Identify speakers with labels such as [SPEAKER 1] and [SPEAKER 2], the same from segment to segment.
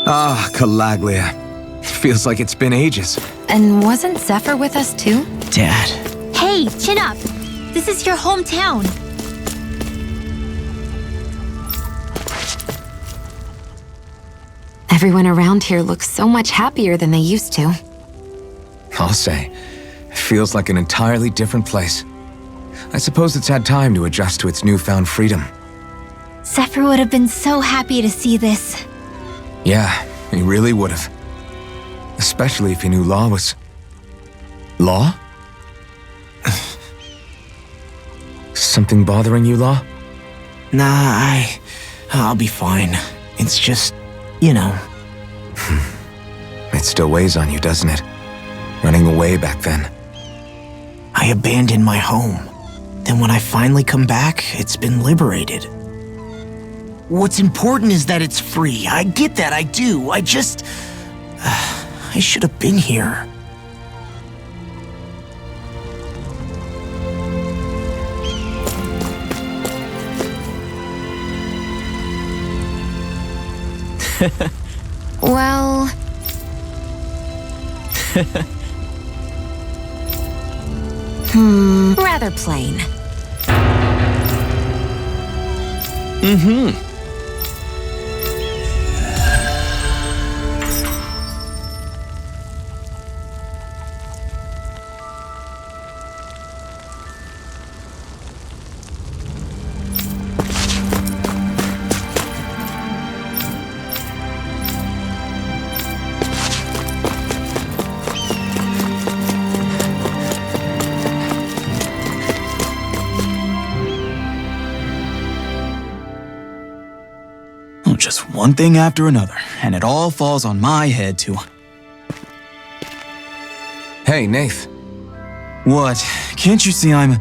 [SPEAKER 1] Ah, Calaglia. Feels like it's been ages.
[SPEAKER 2] And wasn't Zephyr with us too?
[SPEAKER 3] Dad.
[SPEAKER 4] Hey, chin up. This is your hometown.
[SPEAKER 2] Everyone around here looks so much happier than they used to.
[SPEAKER 1] I'll say, it feels like an entirely different place. I suppose it's had time to adjust to its newfound freedom.
[SPEAKER 4] Zephyr would have been so happy to see this.
[SPEAKER 1] Yeah, he really would have. Especially if he knew Law was... Law? Something bothering you, Law?
[SPEAKER 3] Nah, I'll be fine. It's just, you know.
[SPEAKER 1] It still weighs on you, doesn't it? Running away back then.
[SPEAKER 3] I abandoned my home. Then when I finally come back, it's been liberated. What's important is that it's free. I get that, I do. I just... I should have been here.
[SPEAKER 2] Well... rather plain.
[SPEAKER 5] Just one thing after another, and it all falls on my head to...
[SPEAKER 1] Hey, Nath.
[SPEAKER 5] What? Can't you see I'm...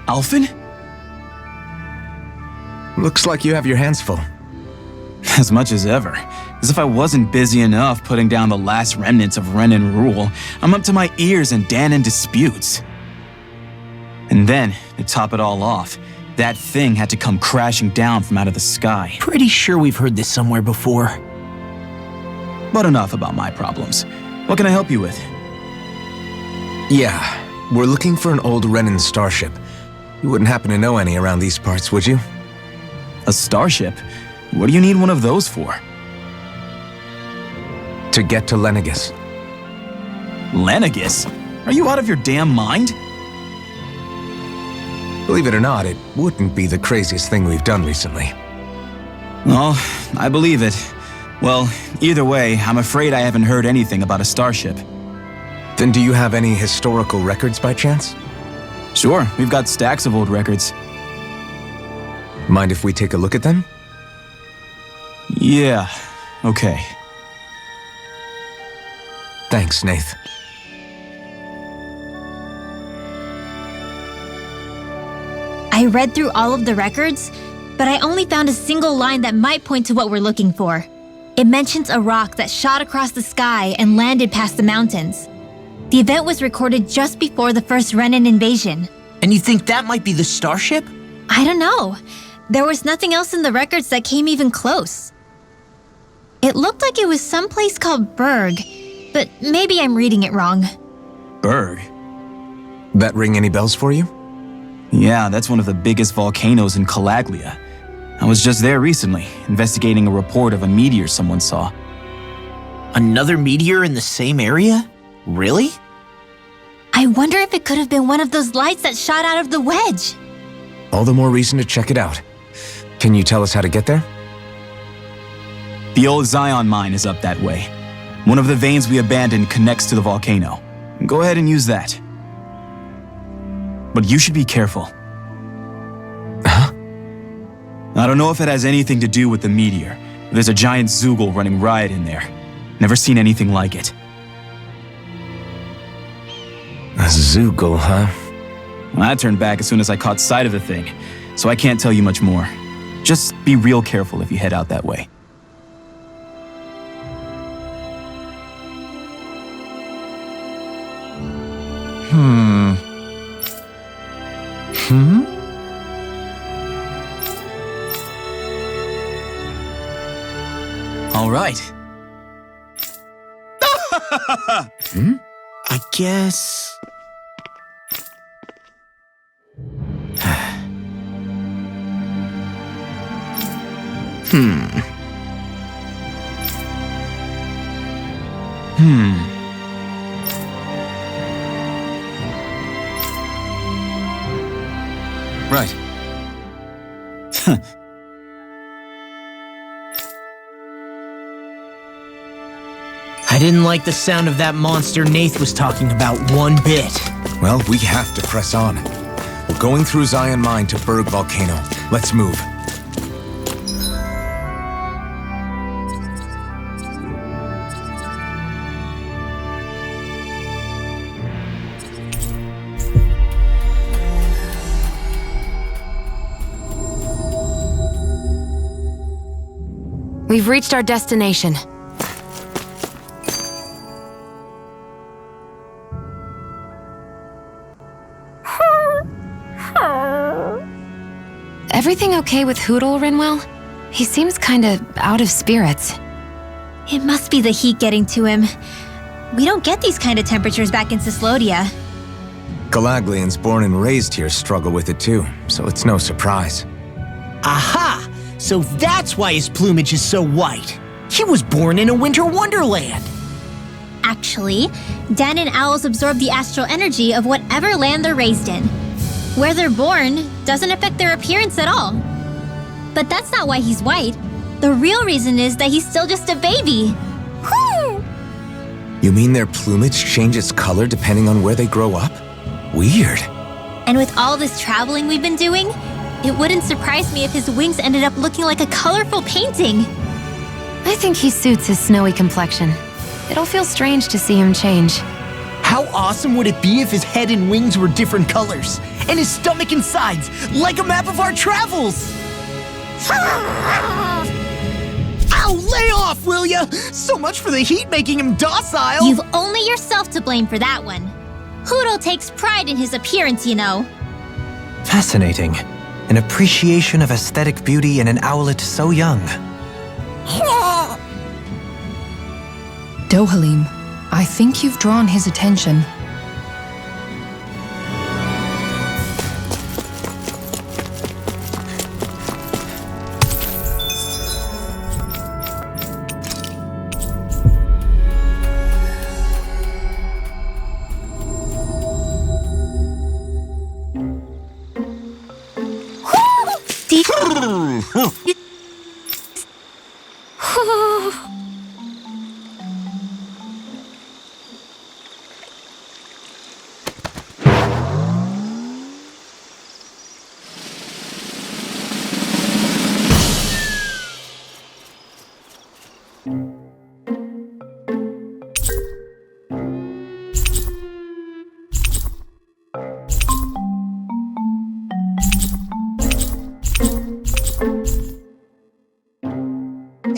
[SPEAKER 5] Alphen?
[SPEAKER 1] Looks like you have your hands full.
[SPEAKER 5] As much as ever. As if I wasn't busy enough putting down the last remnants of Renan rule, I'm up to my ears in Danon disputes. And then, to top it all off, that thing had to come crashing down from out of the sky.
[SPEAKER 3] Pretty sure we've heard this somewhere before.
[SPEAKER 5] But enough about my problems. What can I help you with?
[SPEAKER 1] Yeah, we're looking for an old Renan starship. You wouldn't happen to know any around these parts, would you?
[SPEAKER 5] A starship? What do you need one of those for?
[SPEAKER 1] To get to Lenegis.
[SPEAKER 5] Lenegis? Are you out of your damn mind?
[SPEAKER 1] Believe it or not, it wouldn't be the craziest thing we've done recently.
[SPEAKER 5] Oh, I believe it. Well, either way, I'm afraid I haven't heard anything about a starship.
[SPEAKER 1] Then do you have any historical records by chance?
[SPEAKER 5] Sure, we've got stacks of old records.
[SPEAKER 1] Mind if we take a look at them?
[SPEAKER 5] Yeah, okay.
[SPEAKER 1] Thanks, Nath.
[SPEAKER 4] I read through all of the records, but I only found a single line that might point to what we're looking for. It mentions a rock that shot across the sky and landed past the mountains. The event was recorded just before the first Renan invasion.
[SPEAKER 3] And you think that might be the starship?
[SPEAKER 4] I don't know. There was nothing else in the records that came even close. It looked like it was someplace called Berg, but maybe I'm reading it wrong.
[SPEAKER 5] Berg?
[SPEAKER 1] That ring any bells for you?
[SPEAKER 5] Yeah, that's one of the biggest volcanoes in Calaglia. I was just there recently, investigating a report of a meteor someone saw.
[SPEAKER 3] Another meteor in the same area? Really?
[SPEAKER 4] I wonder if it could have been one of those lights that shot out of the wedge.
[SPEAKER 1] All the more reason to check it out. Can you tell us how to get there?
[SPEAKER 5] The old Zion mine is up that way. One of the veins we abandoned connects to the volcano. Go ahead and use that. But you should be careful.
[SPEAKER 1] Huh?
[SPEAKER 5] I don't know if it has anything to do with the meteor. There's a giant Zoogle running riot in there. Never seen anything like it.
[SPEAKER 1] A Zoogle, huh?
[SPEAKER 5] Well, I turned back as soon as I caught sight of the thing, so I can't tell you much more. Just be real careful if you head out that way. All right.
[SPEAKER 3] I guess...
[SPEAKER 1] Right.
[SPEAKER 3] I didn't like the sound of that monster Nath was talking about one bit.
[SPEAKER 1] Well, we have to press on. We're going through Zion Mine to Berg Volcano. Let's move.
[SPEAKER 2] We've reached our destination. Everything okay with Hootle, Rinwell? He seems kinda out of spirits.
[SPEAKER 4] It must be the heat getting to him. We don't get these kind of temperatures back in Cislodia.
[SPEAKER 1] Galaglians born and raised here struggle with it too, so it's no surprise.
[SPEAKER 3] Aha! So that's why his plumage is so white. He was born in a winter wonderland.
[SPEAKER 4] Actually, Dan and owls absorb the astral energy of whatever land they're raised in. Where they're born doesn't affect their appearance at all. But that's not why he's white. The real reason is that he's still just a baby.
[SPEAKER 1] You mean their plumage changes color depending on where they grow up? Weird.
[SPEAKER 4] And with all this traveling we've been doing, it wouldn't surprise me if his wings ended up looking like a colorful painting.
[SPEAKER 2] I think he suits his snowy complexion. It'll feel strange to see him change.
[SPEAKER 3] How awesome would it be if his head and wings were different colors? And his stomach and sides, like a map of our travels! Ow, lay off, will ya? So much for the heat making him docile!
[SPEAKER 4] You've only yourself to blame for that one. Hootle takes pride in his appearance, you know.
[SPEAKER 6] Fascinating. An appreciation of aesthetic beauty in an owlet so young.
[SPEAKER 7] Dohalim, I think you've drawn his attention.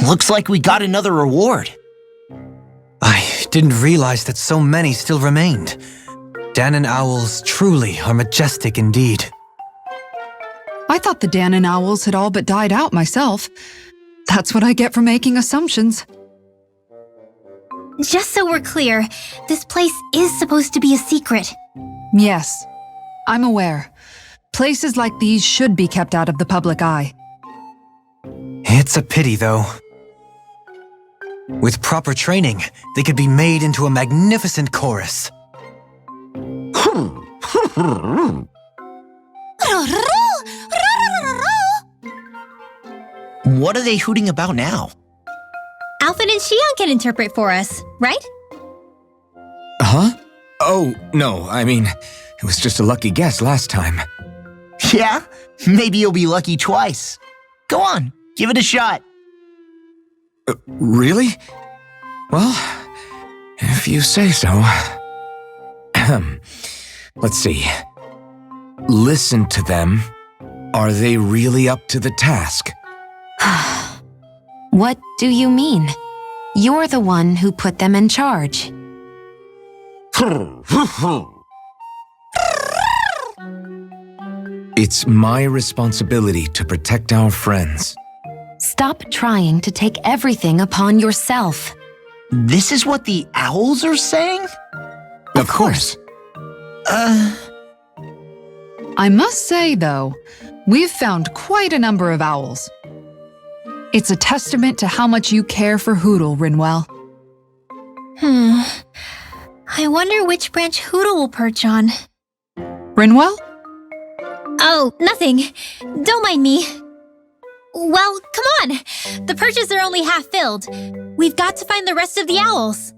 [SPEAKER 3] Looks like we got another reward.
[SPEAKER 6] I didn't realize that so many still remained. Danon owls truly are majestic indeed.
[SPEAKER 7] I thought the Danon owls had all but died out myself. That's what I get for making assumptions.
[SPEAKER 4] Just so we're clear, this place is supposed to be a secret.
[SPEAKER 7] Yes, I'm aware. Places like these should be kept out of the public eye.
[SPEAKER 6] It's a pity, though. With proper training, they could be made into a magnificent chorus.
[SPEAKER 3] What are they hooting about now?
[SPEAKER 4] Alfred and Xion can interpret for us, right?
[SPEAKER 1] Huh? Oh, no, I mean, it was just a lucky guess last time.
[SPEAKER 3] Yeah? Maybe you'll be lucky twice. Go on, give it a shot.
[SPEAKER 1] Really? Well, if you say so. Let's see. Listen to them. Are they really up to the task?
[SPEAKER 2] What do you mean? You're the one who put them in charge.
[SPEAKER 1] It's my responsibility to protect our friends.
[SPEAKER 2] Stop trying to take everything upon yourself.
[SPEAKER 3] This is what the owls are saying?
[SPEAKER 1] Of course.
[SPEAKER 7] I must say, though, we've found quite a number of owls. It's a testament to how much you care for Hootle, Rinwell.
[SPEAKER 4] I wonder which branch Hootle will perch on.
[SPEAKER 7] Rinwell?
[SPEAKER 4] Oh, nothing. Don't mind me. Well, come on. The perches are only half filled. We've got to find the rest of the owls.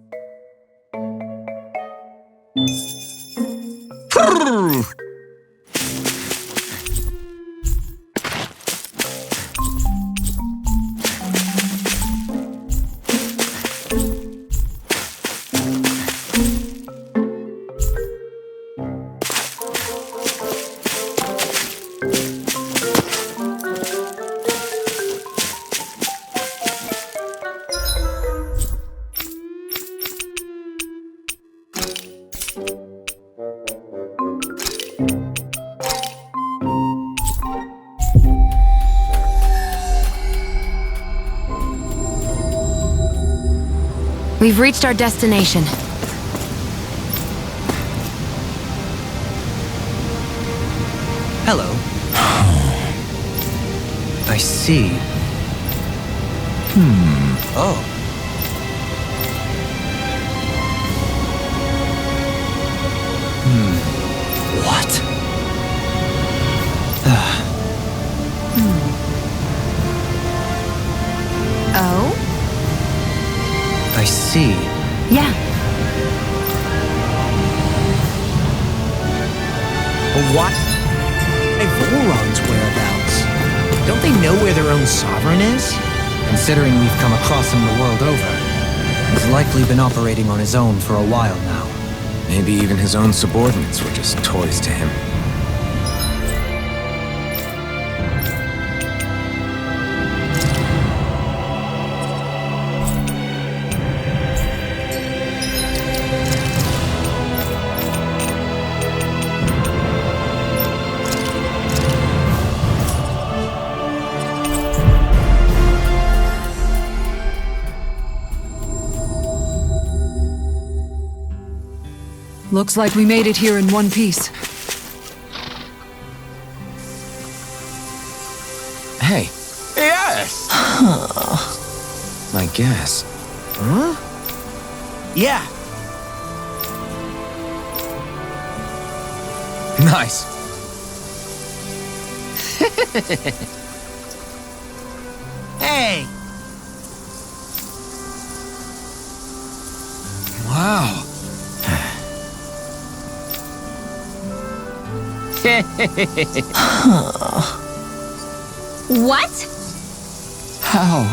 [SPEAKER 2] We've reached our destination.
[SPEAKER 6] Hello. I see. Oh. What?
[SPEAKER 2] Oh?
[SPEAKER 6] I see.
[SPEAKER 2] Yeah.
[SPEAKER 3] What? Voron's whereabouts. Don't they know where their own sovereign is?
[SPEAKER 6] Considering we've come across him the world over, he's likely been operating on his own for a while now.
[SPEAKER 1] Maybe even his own subordinates were just toys to him.
[SPEAKER 7] Looks like we made it here in one piece.
[SPEAKER 1] Hey,
[SPEAKER 3] Yes!
[SPEAKER 1] I guess.
[SPEAKER 3] Huh? Yeah.
[SPEAKER 1] Nice.
[SPEAKER 3] Hey!
[SPEAKER 1] Wow.
[SPEAKER 4] What?
[SPEAKER 1] How?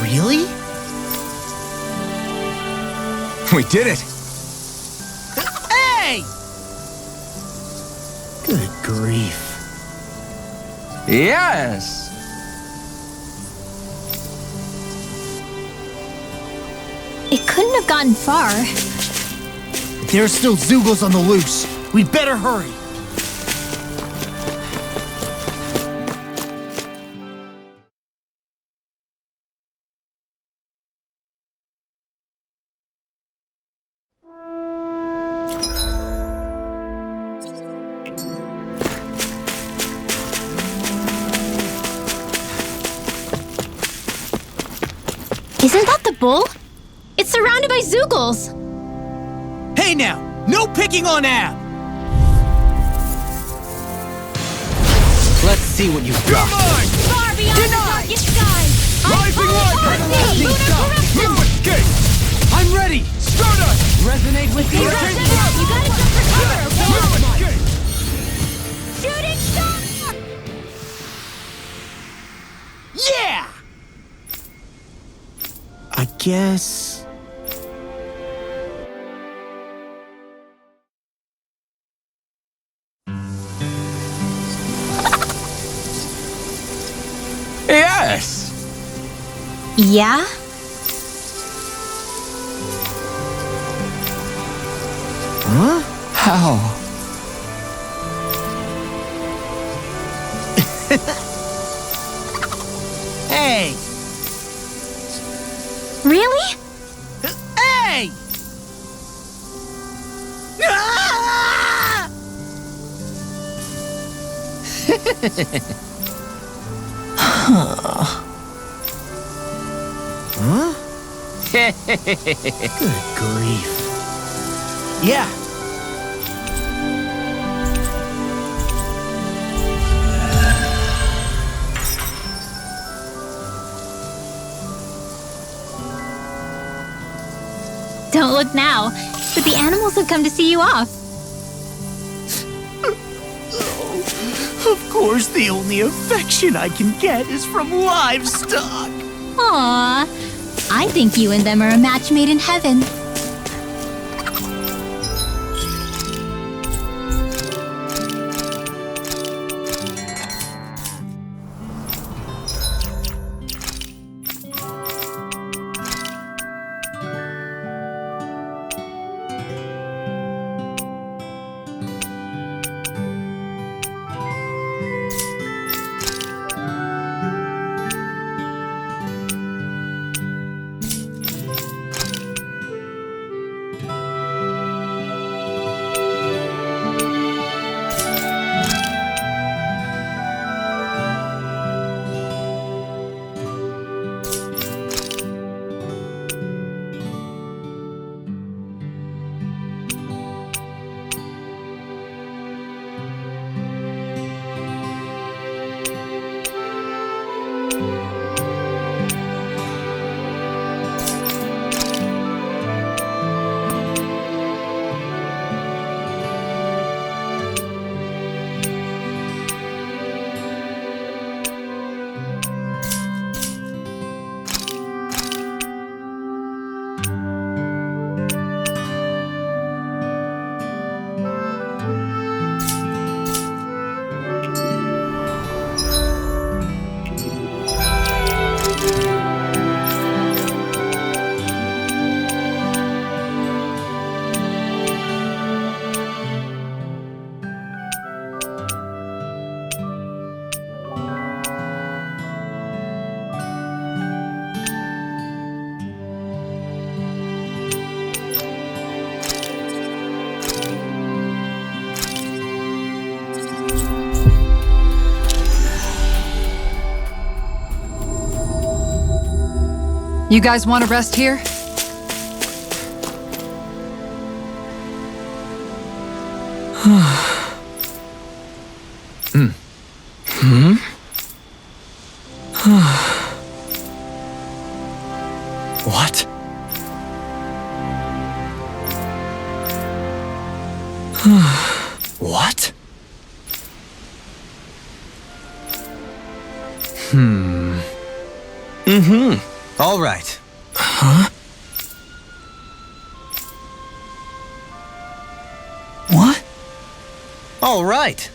[SPEAKER 3] Really?
[SPEAKER 1] We did it!
[SPEAKER 3] Hey! Good grief.
[SPEAKER 1] Yes!
[SPEAKER 4] It couldn't have gotten far.
[SPEAKER 3] There are still Zoogles on the loose. We'd better hurry.
[SPEAKER 4] Isn't that the bull? It's surrounded by Zoogles.
[SPEAKER 3] Hey now! No picking on Ab!
[SPEAKER 6] Let's see what you've got.
[SPEAKER 4] Far beyond the darkest skies.
[SPEAKER 3] Rising
[SPEAKER 4] Lunar
[SPEAKER 3] escape! I'm ready! Stardust!
[SPEAKER 6] Resonate with
[SPEAKER 4] Hey, Rush, you gotta jump for cover, okay?
[SPEAKER 3] escape!
[SPEAKER 4] Shooting star!
[SPEAKER 3] Yeah! I guess...
[SPEAKER 1] Yes!
[SPEAKER 4] Yeah?
[SPEAKER 3] Huh?
[SPEAKER 1] How?
[SPEAKER 3] Hey!
[SPEAKER 4] Really?
[SPEAKER 3] Hey! Ah! Huh? Good grief. Yeah.
[SPEAKER 4] Don't look now, but the animals have come to see you off.
[SPEAKER 3] Of course, the only affection I can get is from livestock.
[SPEAKER 4] Aww. I think you and them are a match made in heaven.
[SPEAKER 7] You guys want to rest here?
[SPEAKER 6] What? What? All right.
[SPEAKER 3] Huh? What?
[SPEAKER 6] All right.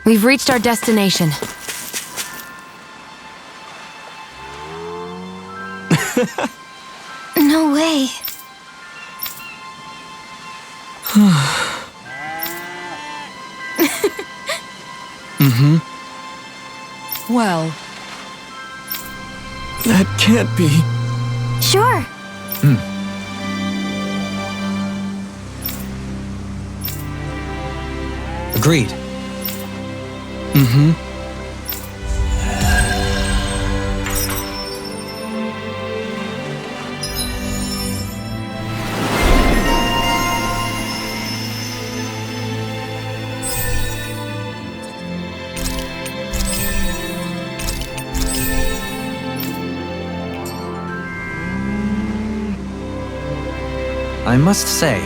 [SPEAKER 2] We've reached our destination.
[SPEAKER 4] No way.
[SPEAKER 7] Well,
[SPEAKER 1] That can't be.
[SPEAKER 4] Sure.
[SPEAKER 6] Agreed. I must say,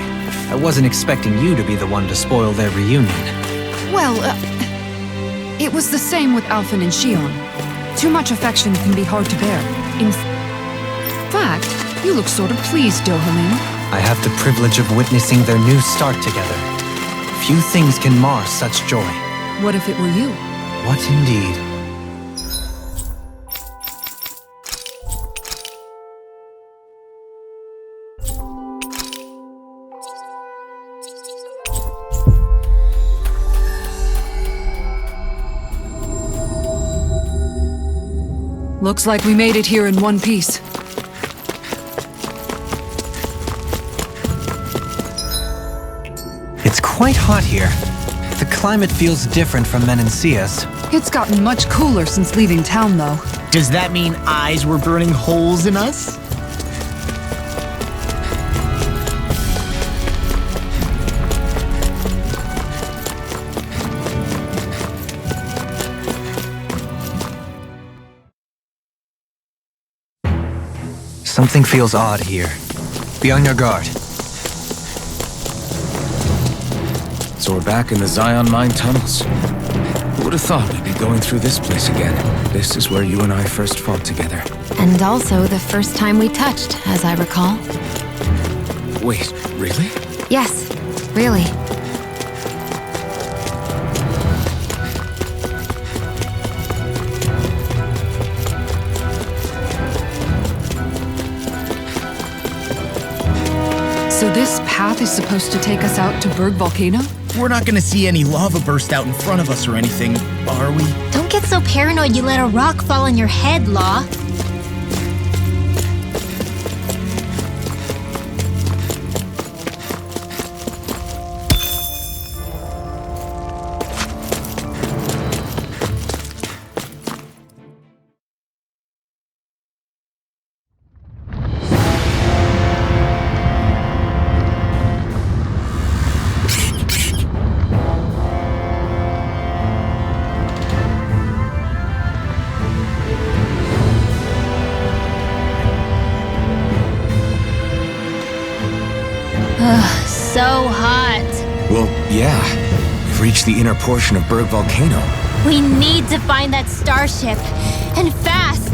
[SPEAKER 6] I wasn't expecting you to be the one to spoil their reunion.
[SPEAKER 7] well, it was the same with Alphen and Shion. Too much affection can be hard to bear. In fact, you look sort of pleased, Dohalim.
[SPEAKER 6] I have the privilege of witnessing their new start together. Few things can mar such joy.
[SPEAKER 7] What if it were you?
[SPEAKER 6] What indeed?
[SPEAKER 7] Looks like we made it here in one piece.
[SPEAKER 6] It's quite hot here. The climate feels different from Menancia's.
[SPEAKER 7] It's gotten much cooler since leaving town, though.
[SPEAKER 3] Does that mean eyes were burning holes in us?
[SPEAKER 6] Something feels odd here. Be on your guard.
[SPEAKER 1] So we're back in the Zion Mine tunnels. Who would have thought we'd be going through this place again? This is where you and I first fought together.
[SPEAKER 2] And also the first time we touched, as I recall.
[SPEAKER 1] Wait, really?
[SPEAKER 2] Yes, really.
[SPEAKER 7] So this path is supposed to take us out to Berg Volcano?
[SPEAKER 3] We're not gonna see any lava burst out in front of us or anything, are we?
[SPEAKER 4] Don't get so paranoid you let a rock fall on your head, Law. So hot.
[SPEAKER 1] Well, yeah. We've reached the inner portion of Berg Volcano.
[SPEAKER 4] We need to find that starship. And fast!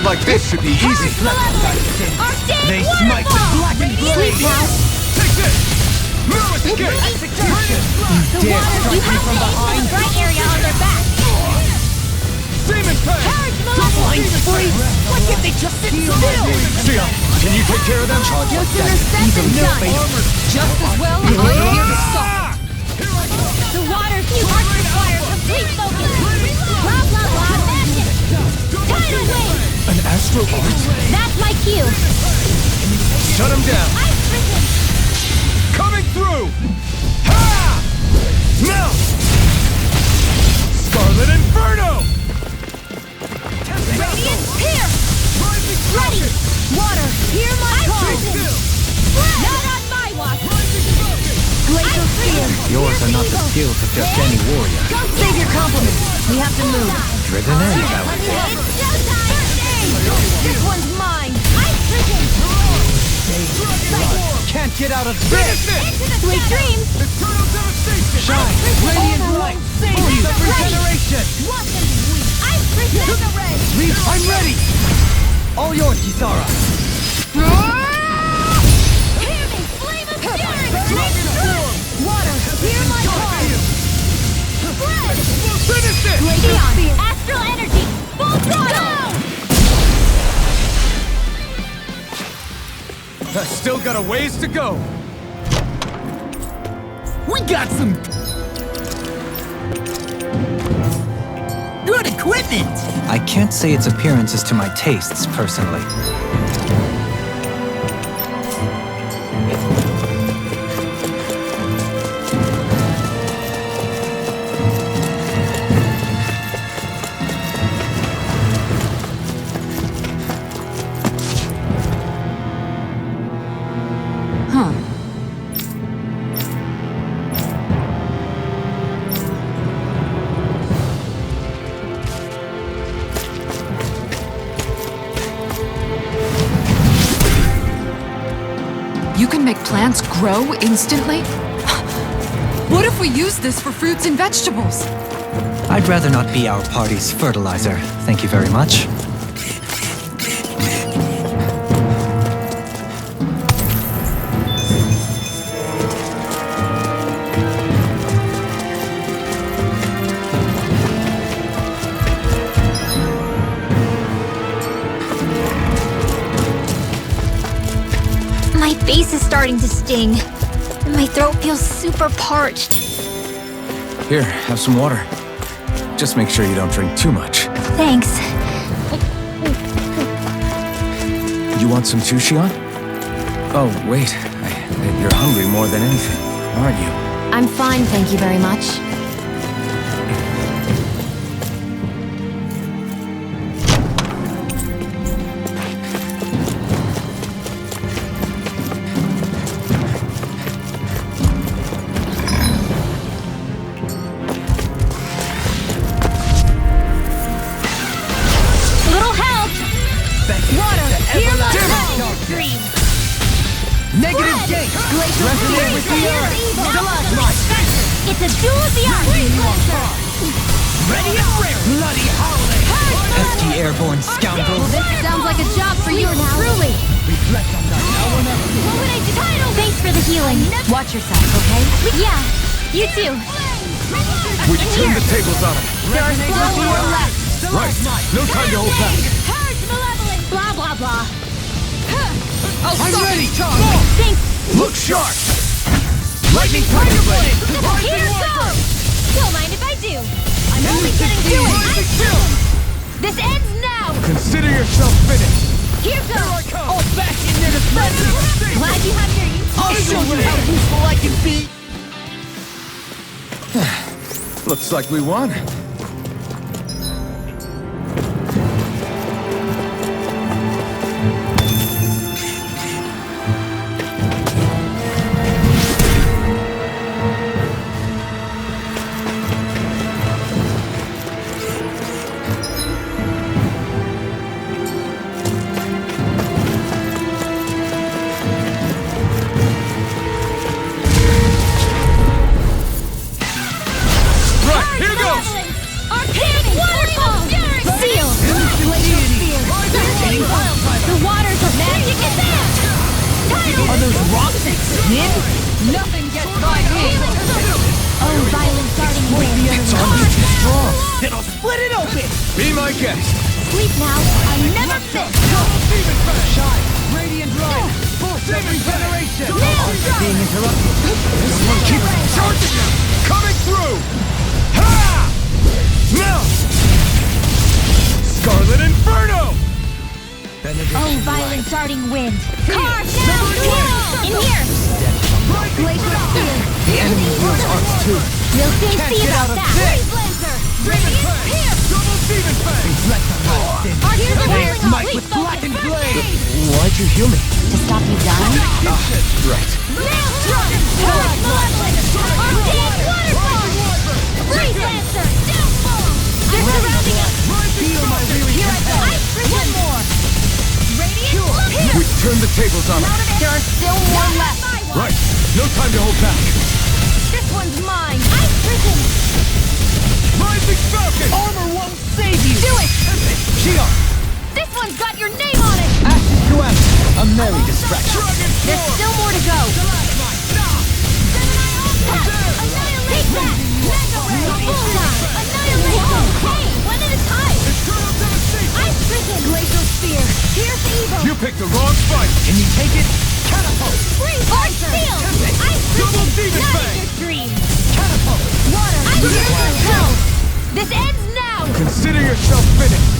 [SPEAKER 1] Like this should be easy.
[SPEAKER 6] They smite with blackened blade!
[SPEAKER 1] Take this! Move at the gate!
[SPEAKER 4] The water, you have to aim for the bright area on their back.
[SPEAKER 1] Demon Fang!
[SPEAKER 4] Charge, Malone! Why can't they just sit still?
[SPEAKER 1] Sion, can you take care of them? Charge
[SPEAKER 4] No sooner said than done.
[SPEAKER 7] Just as well I'm here to stop.
[SPEAKER 4] The water, you arch require complete focus. Blah, blah, blah, magic. Tidal wave!
[SPEAKER 1] An astral art?
[SPEAKER 4] That's my cue.
[SPEAKER 1] Shut him down!
[SPEAKER 4] Ice prison!
[SPEAKER 1] Coming through! Ha! Now! Scarlet Inferno!
[SPEAKER 4] Radiant here! Ready! Water, hear my call! Not on my watch! Glacial Spear!
[SPEAKER 6] Yours are not the skills of just any warrior.
[SPEAKER 7] Save your compliments. We have to move.
[SPEAKER 6] Driven and powered.
[SPEAKER 4] It's showtime! This one's mine! Ice prison!
[SPEAKER 6] Can't get out of this!
[SPEAKER 4] Sweet dreams!
[SPEAKER 1] Eternal devastation!
[SPEAKER 6] Shine! Radiant light!
[SPEAKER 4] Save you!
[SPEAKER 6] Regeneration!
[SPEAKER 4] Watch them weep! Ice prison!
[SPEAKER 6] I'm ready! All yours, Kisara!
[SPEAKER 4] Hear me! Flame of fury! Water, hear my call! Spread!
[SPEAKER 1] Finish it!
[SPEAKER 4] Leon! Astral energy! Full throttle!
[SPEAKER 1] I've still got a ways to go.
[SPEAKER 3] We got some good equipment!
[SPEAKER 6] I can't say its appearance is to my tastes, personally.
[SPEAKER 7] You can make plants grow instantly? What if we use this for fruits and vegetables?
[SPEAKER 6] I'd rather not be our party's fertilizer. Thank you very much.
[SPEAKER 4] My face is starting to sting, and my throat feels super parched.
[SPEAKER 1] Here, have some water. Just make sure you don't drink too much.
[SPEAKER 4] Thanks.
[SPEAKER 1] You want some too, Shion? Oh, wait. You're hungry more than anything, aren't you?
[SPEAKER 2] I'm fine, thank you very much.
[SPEAKER 4] Little help! Water! Here lies hell! Dream!
[SPEAKER 3] Negative gate! Resonate with the earth! Stalagmite!
[SPEAKER 4] It's a duel of the arts!
[SPEAKER 3] Ready and rare! Bloody howling!
[SPEAKER 6] Pesky airborne scoundrel.
[SPEAKER 2] This sounds like a job for you now.
[SPEAKER 4] Truly!
[SPEAKER 3] Reflect on that now or never!
[SPEAKER 4] What would I do? Thanks for the healing.
[SPEAKER 2] Watch yourself, okay?
[SPEAKER 4] Yeah, you too.
[SPEAKER 1] We
[SPEAKER 4] In
[SPEAKER 1] turn
[SPEAKER 4] here.
[SPEAKER 1] the tables on him.
[SPEAKER 2] There are still more left.
[SPEAKER 1] Right. No time to hold back.
[SPEAKER 4] Purge malevolence! Blah, blah, blah.
[SPEAKER 3] I'm ready!
[SPEAKER 4] Thanks.
[SPEAKER 1] Look sharp!
[SPEAKER 3] Lightning Tiger Blade!
[SPEAKER 4] Here goes! Don't mind if I do. I'm only getting to it. I'm through. This ends now.
[SPEAKER 1] Consider yourself finished.
[SPEAKER 4] Here goes.
[SPEAKER 3] All back in their defense!
[SPEAKER 4] Glad you have your use.
[SPEAKER 3] I'll show you how useful I can be!
[SPEAKER 1] Looks like we won. Right, here goes!
[SPEAKER 4] Arcane waterfall! Seal! Glacial spear! The waters of magic is there! Tidal!
[SPEAKER 3] Are those rocks that spin?
[SPEAKER 7] Nothing gets by me!
[SPEAKER 4] Oh, violent darting wind!
[SPEAKER 1] It's only too strong.
[SPEAKER 3] Then I'll split it open!
[SPEAKER 1] Be my guest.
[SPEAKER 4] Sleep now! I'm never fit!
[SPEAKER 3] Shine! Radiant Ride! Force of regeneration! Being interrupted.
[SPEAKER 1] Keep charging them! Coming through! Ha! Now! Scarlet Inferno!
[SPEAKER 4] Oh, violent darting wind! Carve now! In here! Glacial spear!
[SPEAKER 3] The enemy wields arcs too.
[SPEAKER 4] We'll soon
[SPEAKER 3] Can't
[SPEAKER 4] see
[SPEAKER 3] get
[SPEAKER 4] about
[SPEAKER 3] out of
[SPEAKER 4] that!
[SPEAKER 3] this.
[SPEAKER 4] Blazer! Radiant pierce!
[SPEAKER 1] Double Demon Fang!
[SPEAKER 3] Reflect on my sin.
[SPEAKER 4] Here's the
[SPEAKER 3] Blaze
[SPEAKER 4] wiring
[SPEAKER 3] might with blackened blade!
[SPEAKER 1] Why'd you heal me?
[SPEAKER 2] To stop you dying?
[SPEAKER 1] Right.
[SPEAKER 4] Nail strike! Purge malevolence! Arcane waterfall! Freeze lancer! Downfall! They're surrounding us!
[SPEAKER 3] Feel my weary
[SPEAKER 4] Here I go! One more! Radiant pierce!
[SPEAKER 1] We turn the tables on them.
[SPEAKER 2] There are still more left.
[SPEAKER 1] Right. No time to hold back.
[SPEAKER 4] This one's mine! Ice prison!
[SPEAKER 1] Rising Falcon!
[SPEAKER 3] Armor won't save you!
[SPEAKER 4] Do it!
[SPEAKER 3] Shion!
[SPEAKER 4] This one's got your name on it!
[SPEAKER 3] Ashes to ashes! A merry distraction!
[SPEAKER 2] There's still more to go.
[SPEAKER 4] Take that! Bullseye! Annihilate! Hey, one at a time! Ice prison! Glacial spear! Pierce evil!
[SPEAKER 1] You picked the wrong fight.
[SPEAKER 3] Can you take it? Catapult!
[SPEAKER 4] Freeze arch seal! Ice
[SPEAKER 1] Double
[SPEAKER 4] prison!
[SPEAKER 1] Demon
[SPEAKER 4] Not in
[SPEAKER 1] Fang!
[SPEAKER 4] your dream!
[SPEAKER 3] Catapult!
[SPEAKER 4] Water! Ice prison! Hell! This ends now!
[SPEAKER 1] Consider yourself finished.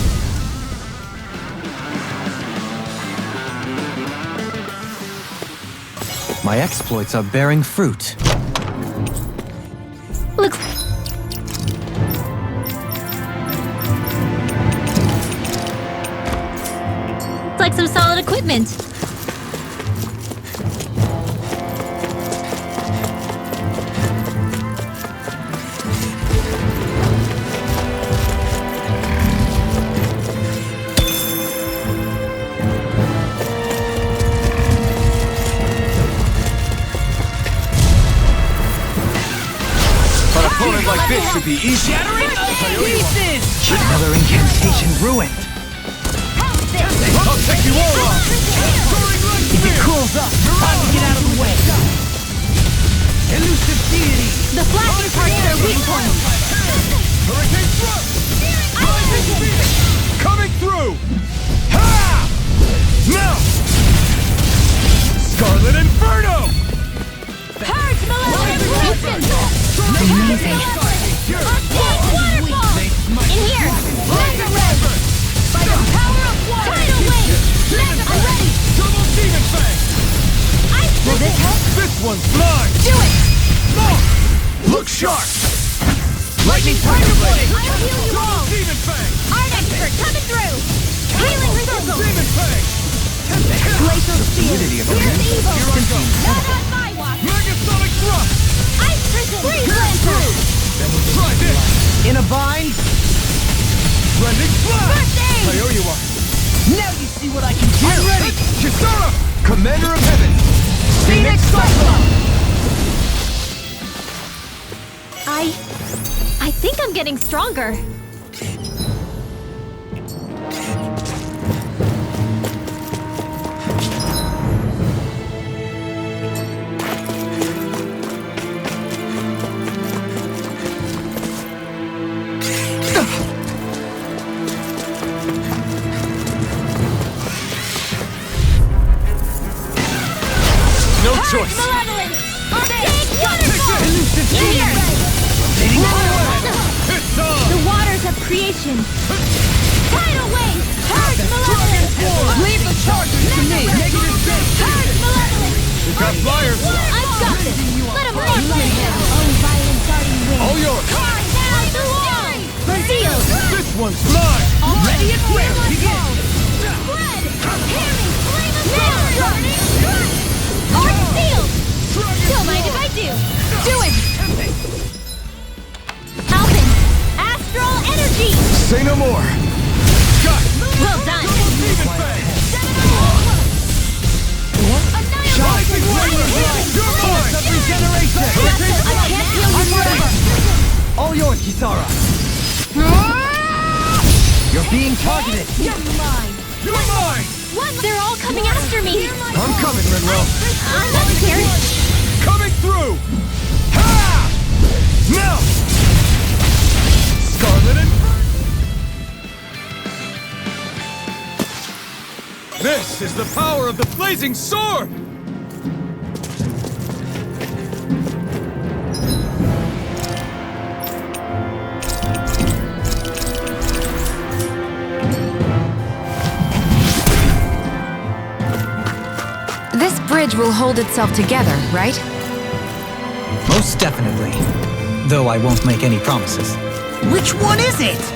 [SPEAKER 6] My exploits are bearing fruit.
[SPEAKER 4] Looks... like some solid equipment.
[SPEAKER 1] This should be easy.
[SPEAKER 8] Shattering pieces!
[SPEAKER 6] Another incantation ruined.
[SPEAKER 1] I'll take you all on.
[SPEAKER 8] If it cools up, time to get out of the way. Elusive deity!
[SPEAKER 4] The flashing parts are weak points.
[SPEAKER 1] Hurricane thrust. Coming through. Ha! Now. Scarlet Inferno.
[SPEAKER 4] Purge malevolent resistance!
[SPEAKER 2] Amazing.
[SPEAKER 4] Waterfall! In here! Mega Red! By the power of water! Tidal Wave! Mega I'm ready!
[SPEAKER 1] Double Demon Fang.
[SPEAKER 4] Will this help?
[SPEAKER 1] This one's mine.
[SPEAKER 4] Do it!
[SPEAKER 1] Look sharp.
[SPEAKER 8] Lightning Tiger Blade!
[SPEAKER 4] I'll heal you all!
[SPEAKER 1] Demon Fang.
[SPEAKER 4] Art expert coming through! Healing circle!
[SPEAKER 1] Demon Fang.
[SPEAKER 4] Glacial shield! Here's evil! Not on my watch!
[SPEAKER 1] Megasonic thrust.
[SPEAKER 4] Ice prison! Freeze lancer!
[SPEAKER 1] Try this.
[SPEAKER 8] In a bind?
[SPEAKER 1] Blending Flash.
[SPEAKER 4] First aid!
[SPEAKER 1] I owe you one.
[SPEAKER 8] Now you see what I can do!
[SPEAKER 1] I'm ready. Kisara, Commander of Heaven.
[SPEAKER 8] Phoenix Cyclone!
[SPEAKER 4] I think I'm getting stronger.
[SPEAKER 1] No choice.
[SPEAKER 4] Malevolence! Big waterfall! In here!
[SPEAKER 1] It's on.
[SPEAKER 4] The waters of creation! Tidal wave! Purge malevolence!
[SPEAKER 8] Leave the charges to me! Negative
[SPEAKER 4] Purge malevolence!
[SPEAKER 1] We've got flyers.
[SPEAKER 4] I've got this! Let him run! Oh, violent darting wind!
[SPEAKER 1] All yours.
[SPEAKER 4] Now the wall! Sealed!
[SPEAKER 1] This one's mine.
[SPEAKER 8] Ready and where? Begin!
[SPEAKER 4] Spread! Hammy! Flame of power! Art sealed! Don't mind if I do! Do it! Alvin! Astral energy!
[SPEAKER 1] Say no more. Got it.
[SPEAKER 4] Well done!
[SPEAKER 1] Demon Fang.
[SPEAKER 4] Annihilation!
[SPEAKER 1] You're mine.
[SPEAKER 8] Of regeneration!
[SPEAKER 4] I can't heal you forever!
[SPEAKER 8] All yours, Kisara! You're being targeted!
[SPEAKER 4] You're mine!
[SPEAKER 1] You're mine.
[SPEAKER 4] What? They're all coming after me!
[SPEAKER 1] I'm coming, Monroe.
[SPEAKER 4] I'm not scared!
[SPEAKER 1] Coming through. Ha! Now. Scarlet Inferno. This is the power of the blazing sword.
[SPEAKER 2] This bridge will hold itself together, right?
[SPEAKER 6] Most definitely. Though I won't make any promises.
[SPEAKER 8] Which one is it?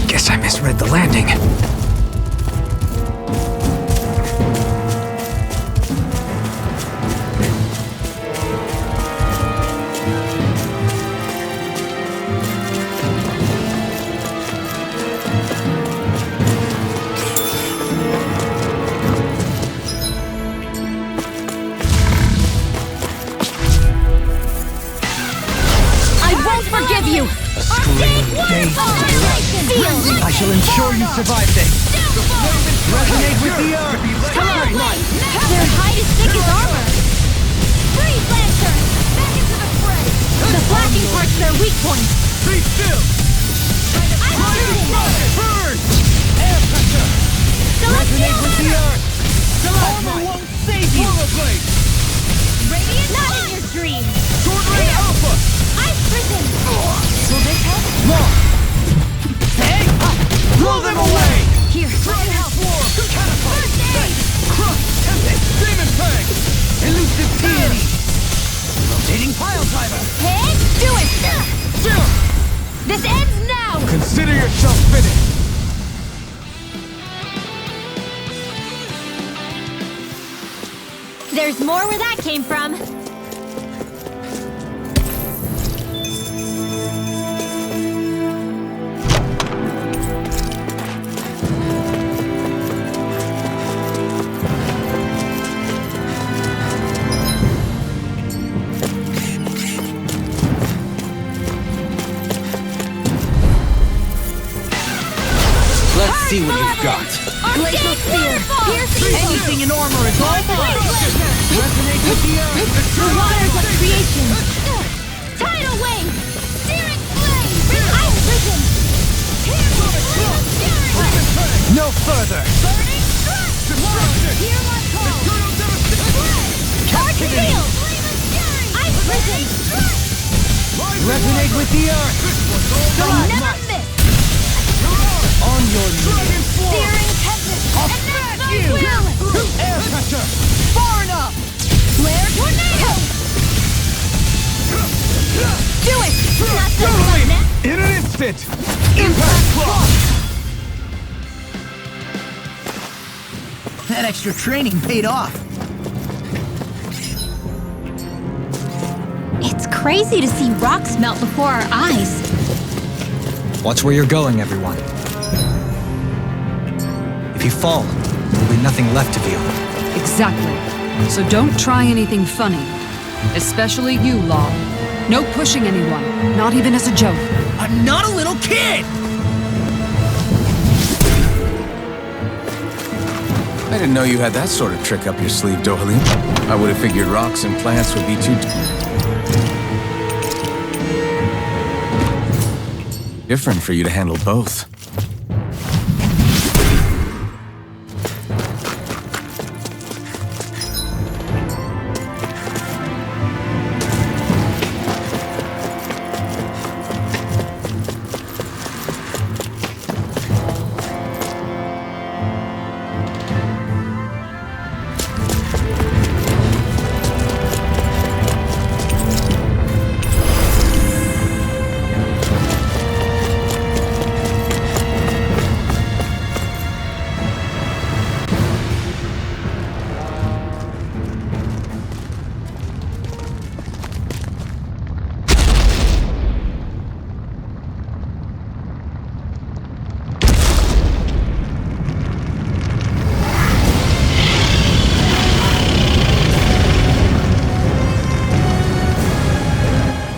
[SPEAKER 6] Guess I misread the landing.
[SPEAKER 4] I won't forgive you!
[SPEAKER 8] I shall ensure you survive this! Resonate with the earth!
[SPEAKER 4] Their hide is thick as armor! Freeze Lancer! Back into the fray! The flashing parts are weak points!
[SPEAKER 1] Be still.
[SPEAKER 4] I'm shooting!
[SPEAKER 1] Burn.
[SPEAKER 8] Air pressure!
[SPEAKER 4] Celestial
[SPEAKER 8] Resonate with the
[SPEAKER 4] Hammer!
[SPEAKER 8] earth! Armor won't save you!
[SPEAKER 1] Blade.
[SPEAKER 4] Radiant Not in your dreams!
[SPEAKER 1] Sword Ray Alpha.
[SPEAKER 4] Ice Prison! Will this help?
[SPEAKER 8] Hey! Blow them away!
[SPEAKER 4] Here, let me help! First aid!
[SPEAKER 1] Crush. Tempest. Demon Fang.
[SPEAKER 8] Elusive deity!
[SPEAKER 4] This ends now!
[SPEAKER 8] Consider yourself finished!
[SPEAKER 4] There's more where that came from.
[SPEAKER 6] Let's see what you've got.
[SPEAKER 4] Glacial Spear!
[SPEAKER 8] Anything in armor is all mine! Resonate with the earth!
[SPEAKER 4] The waters of creation! Tidal wave! Searing flame! Ice prison!
[SPEAKER 8] No further!
[SPEAKER 4] Burning strike! Hear my call! Charge field! Ice prison!
[SPEAKER 8] Resonate with the earth!
[SPEAKER 4] Never miss!
[SPEAKER 8] On your knees!
[SPEAKER 4] Searing tempest!
[SPEAKER 8] I'll
[SPEAKER 4] And
[SPEAKER 8] smash
[SPEAKER 4] then
[SPEAKER 8] you!
[SPEAKER 4] will!
[SPEAKER 8] Air pressure! Far enough!
[SPEAKER 4] Flare tornado! Do it! Not so
[SPEAKER 8] Totally!
[SPEAKER 4] fun!
[SPEAKER 8] In an instant! Impact clock!
[SPEAKER 3] That extra training paid off.
[SPEAKER 4] It's crazy to see rocks melt before our eyes.
[SPEAKER 6] Watch where you're going, everyone. If you fall, there will be nothing left of you.
[SPEAKER 7] Exactly. So don't try anything funny. Especially you, Law. No pushing anyone, not even as a joke.
[SPEAKER 3] I'm not a little kid!
[SPEAKER 1] I didn't know you had that sort of trick up your sleeve, Dohalim. I would have figured rocks and plants would be too different for you to handle both.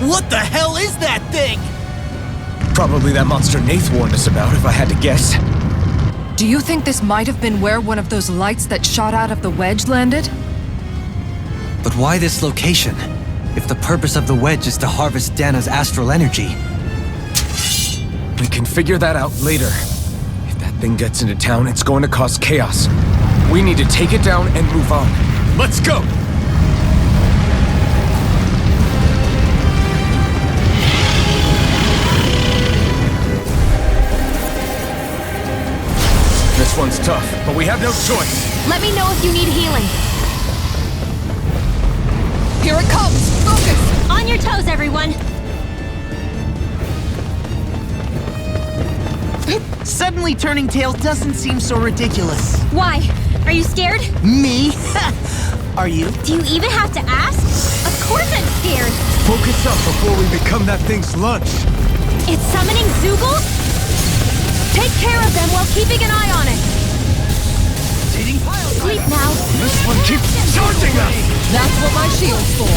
[SPEAKER 3] What the hell is that thing?
[SPEAKER 1] Probably that monster Nath warned us about, if I had to guess.
[SPEAKER 7] Do you think this might have been where one of those lights that shot out of the wedge landed?
[SPEAKER 6] But why this location? If the purpose of the wedge is to harvest Dana's astral energy.
[SPEAKER 1] We can figure that out later. If that thing gets into town, it's going to cause chaos. We need to take it down and move on. Let's go! This one's tough, but we have no choice.
[SPEAKER 2] Let me know if you need healing.
[SPEAKER 7] Here it comes! Focus!
[SPEAKER 4] On your toes, everyone!
[SPEAKER 3] Suddenly turning tail doesn't seem so ridiculous.
[SPEAKER 4] Why? Are you scared?
[SPEAKER 3] Me? Are you?
[SPEAKER 4] Do you even have to ask? Of course I'm scared!
[SPEAKER 8] Focus up before we become that thing's lunch!
[SPEAKER 4] It's summoning Zoogles? Take care of them while keeping an eye on it! Sleep now!
[SPEAKER 8] This one keeps charging us!
[SPEAKER 7] That's what my shield's for.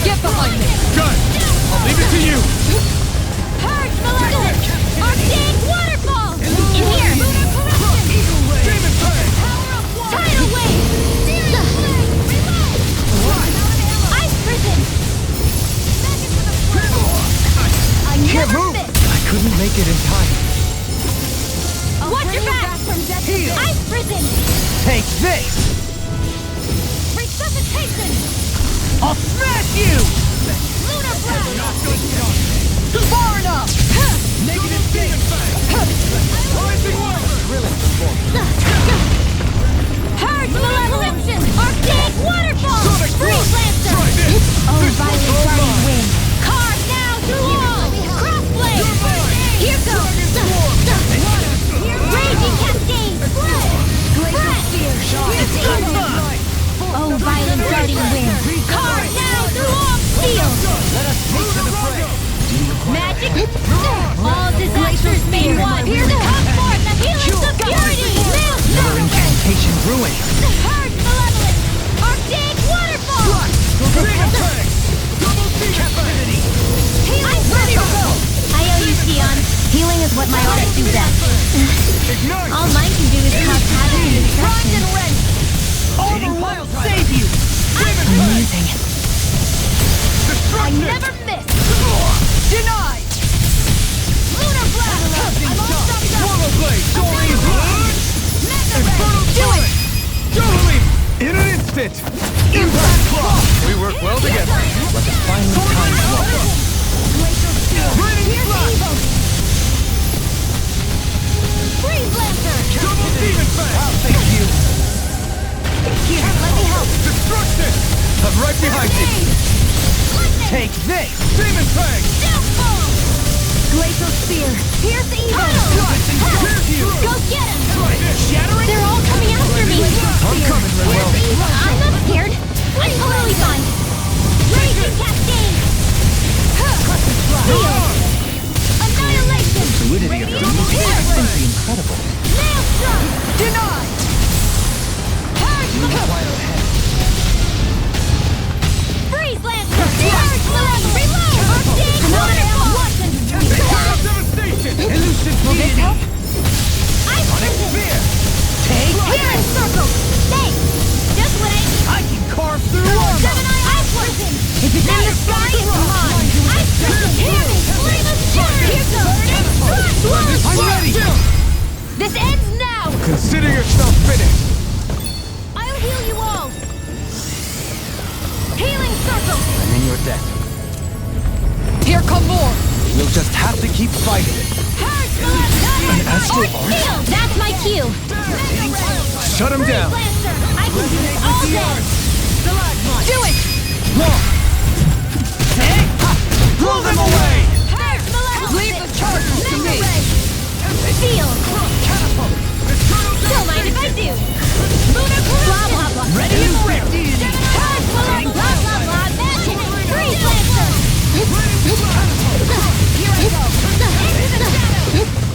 [SPEAKER 7] Get behind me!
[SPEAKER 8] Good! I'll leave it to you!
[SPEAKER 4] Purge Malevolent! Arctic Waterfall! In here!
[SPEAKER 8] Demon Fang!
[SPEAKER 4] Tidal Wave! Ice Prison! I
[SPEAKER 8] Can't
[SPEAKER 4] never
[SPEAKER 8] move!
[SPEAKER 4] miss!
[SPEAKER 8] I couldn't make it in time.
[SPEAKER 4] Watch your back!
[SPEAKER 8] Heal!
[SPEAKER 4] Ice Prison!
[SPEAKER 8] Take this!
[SPEAKER 4] Resuscitation!
[SPEAKER 3] I'll smash you!
[SPEAKER 4] Lunar Blast!
[SPEAKER 8] Far enough! Negative Demon Fang! Rising Water! Really?
[SPEAKER 4] Purge Malevolent! Arctic Waterfall!
[SPEAKER 8] Sonic
[SPEAKER 4] Freeze
[SPEAKER 8] Thrust!
[SPEAKER 4] Lancer!
[SPEAKER 8] Try this!
[SPEAKER 4] Oh,
[SPEAKER 8] This
[SPEAKER 4] Violet
[SPEAKER 8] one's all
[SPEAKER 4] Guardian
[SPEAKER 8] mine!
[SPEAKER 4] Wind! Carve now through all! Crossblade!
[SPEAKER 8] You're mine!
[SPEAKER 4] Oh, violent guardian wind. Carve now through all steel.
[SPEAKER 8] Let us take to the fray.
[SPEAKER 4] Magic. All disasters may one. Here to come forth the healers of purity.
[SPEAKER 8] Another incantation ruin.
[SPEAKER 4] Purge malevolence. Arctic waterfall.
[SPEAKER 8] Captivity.
[SPEAKER 4] I'm ready to go. I owe you, Shion. Healing is what my arts do best. All mine can do is cause havoc and destruction.
[SPEAKER 8] Overwhelm will save you.
[SPEAKER 4] Amazing. I never miss.
[SPEAKER 8] Denied.
[SPEAKER 4] Lunar blast. I'm all stopped up.
[SPEAKER 8] Swallow blade. Dory.
[SPEAKER 4] Do it.
[SPEAKER 1] Totally! In an instant!
[SPEAKER 8] Impact claw.
[SPEAKER 1] We work well together.
[SPEAKER 8] Let the final time welcome.
[SPEAKER 4] Here's evil. Freeze Lancer.
[SPEAKER 1] Double demon fang!
[SPEAKER 8] I'll thank you.
[SPEAKER 4] Here, let me help.
[SPEAKER 1] Destruction! I'm right behind you!
[SPEAKER 8] Take this.
[SPEAKER 1] Demon fang!
[SPEAKER 4] Glacial Spear. Pierce evil. Go get him.
[SPEAKER 8] Shattering.
[SPEAKER 4] They're all coming after me.
[SPEAKER 1] I'm coming, Manuel.
[SPEAKER 4] Pierce evil. I'm not scared. I'm totally fine. Raging Cascade. Seal. Annihilation.
[SPEAKER 8] Fluidity of
[SPEAKER 4] Radiant Pierce.
[SPEAKER 8] simply incredible.
[SPEAKER 4] Maelstrom.
[SPEAKER 8] Denied.
[SPEAKER 4] Purge. Freeze Lancer. Purge Malevolence. Reload. Arctic Waterfall.
[SPEAKER 1] Devastation!
[SPEAKER 8] Elusive deity.
[SPEAKER 4] I've risen.
[SPEAKER 8] Fear. Take
[SPEAKER 4] Here in circles. Thanks. Just what I need.
[SPEAKER 8] I can carve through armor.
[SPEAKER 4] Gemini, I've risen. If it's in the sky, it's mine. I've risen. Hear me. Flame of Jupiter. Here goes.
[SPEAKER 8] I'm ready.
[SPEAKER 4] This ends now.
[SPEAKER 1] Consider yourself finished!
[SPEAKER 4] I'll heal you all. Healing circle.
[SPEAKER 8] I'm in your debt.
[SPEAKER 7] Here come more!
[SPEAKER 8] We'll just have to keep fighting.
[SPEAKER 4] An
[SPEAKER 8] astral
[SPEAKER 4] art? That's my cue.
[SPEAKER 1] Shut him down!
[SPEAKER 4] Lancer. I can do this all day.
[SPEAKER 7] Do it!
[SPEAKER 8] Blow them away.
[SPEAKER 4] Leave
[SPEAKER 7] the charges to me.
[SPEAKER 4] Seal. Don't mind if I do. Lunar blah blah blah.
[SPEAKER 8] Ready and ready.
[SPEAKER 4] Blah blah blah. Magic. Freeze Lancer. Here I go.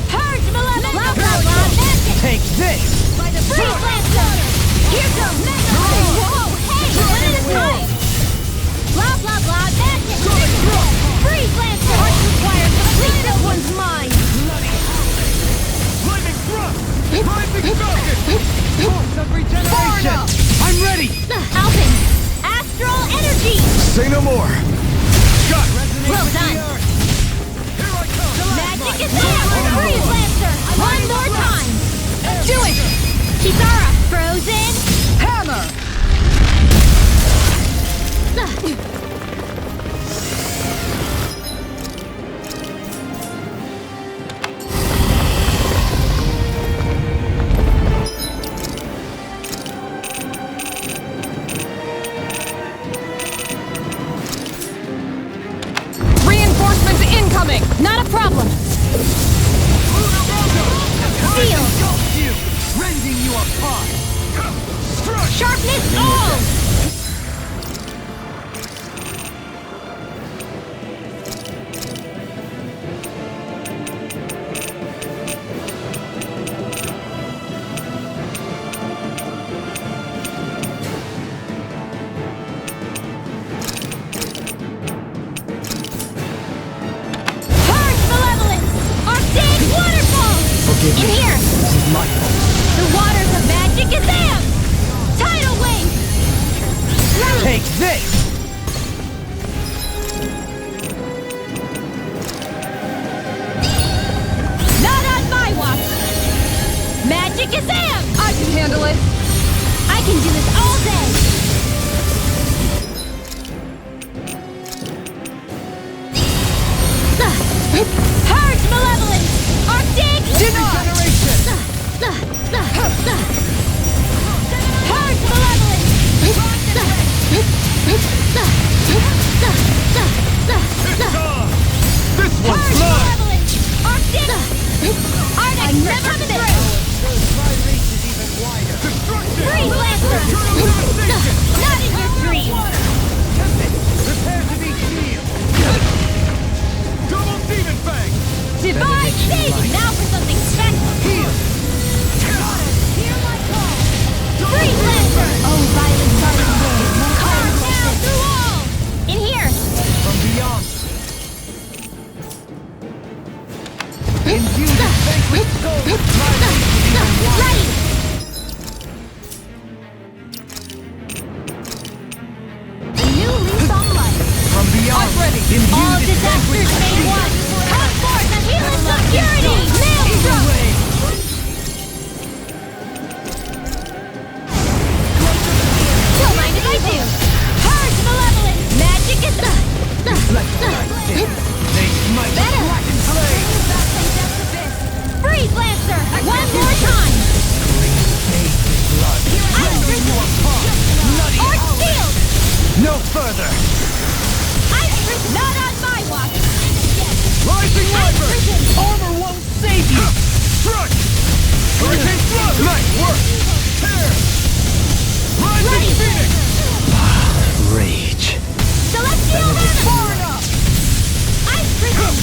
[SPEAKER 4] Purge malevolence. Blah blah blah. Magic.
[SPEAKER 8] Take this.
[SPEAKER 4] Freeze Lancer. Here goes. Whoa. Hey. One at a time. Blah blah blah. Magic. Freeze Lancer. Heart required. Complete. This one's mine.
[SPEAKER 1] Lightning thrust! Rising falcon!
[SPEAKER 8] Force of regeneration. I'm ready.
[SPEAKER 4] Alpin. Astral energy.
[SPEAKER 1] Say no more! Shot!
[SPEAKER 4] Well done.
[SPEAKER 1] Here I come!
[SPEAKER 4] Magic is there! Freeze Lancer! One more time! Do it! Kisara! Frozen!
[SPEAKER 7] Hammer! Reinforcements incoming!
[SPEAKER 4] Not a problem! Seal!
[SPEAKER 8] Rending you apart.
[SPEAKER 4] Sharpness all! Purge malevolence! Arctic waterfall!
[SPEAKER 8] Forgive
[SPEAKER 4] In
[SPEAKER 8] me.
[SPEAKER 4] here!
[SPEAKER 8] This is my fault.
[SPEAKER 4] The waters of magic is am! Tidal wave!
[SPEAKER 8] Take this.
[SPEAKER 4] Not on my watch! Magic is am!
[SPEAKER 7] I can handle it!
[SPEAKER 4] I can do this all day! Purge malevolence! Arctic!
[SPEAKER 8] Regeneration.
[SPEAKER 4] Purge malevolence!
[SPEAKER 1] This one's
[SPEAKER 4] Purge
[SPEAKER 1] mine!
[SPEAKER 4] malevolence! Arctic! I never miss!
[SPEAKER 8] My reach is even wider.
[SPEAKER 1] Destruction!
[SPEAKER 4] Freeze Lancer! Masters made one! Come forth and heal in security! Maelstrom! Don't mind if I do! Purge malevolence! Magic is better! Freeze Lancer! One more time! Ice Prison! Arch Shield!
[SPEAKER 8] No further!
[SPEAKER 4] Ice Prison! Not on my watch!
[SPEAKER 8] Rising
[SPEAKER 4] Ice
[SPEAKER 8] Wyvern!
[SPEAKER 4] Prison!
[SPEAKER 8] Armor won't save you! Strike! Hurricane Flood! Nice work! Tear! Rising Phoenix!
[SPEAKER 6] Rage.
[SPEAKER 4] Celestial Venom!
[SPEAKER 8] Far enough!
[SPEAKER 4] Ice Prison!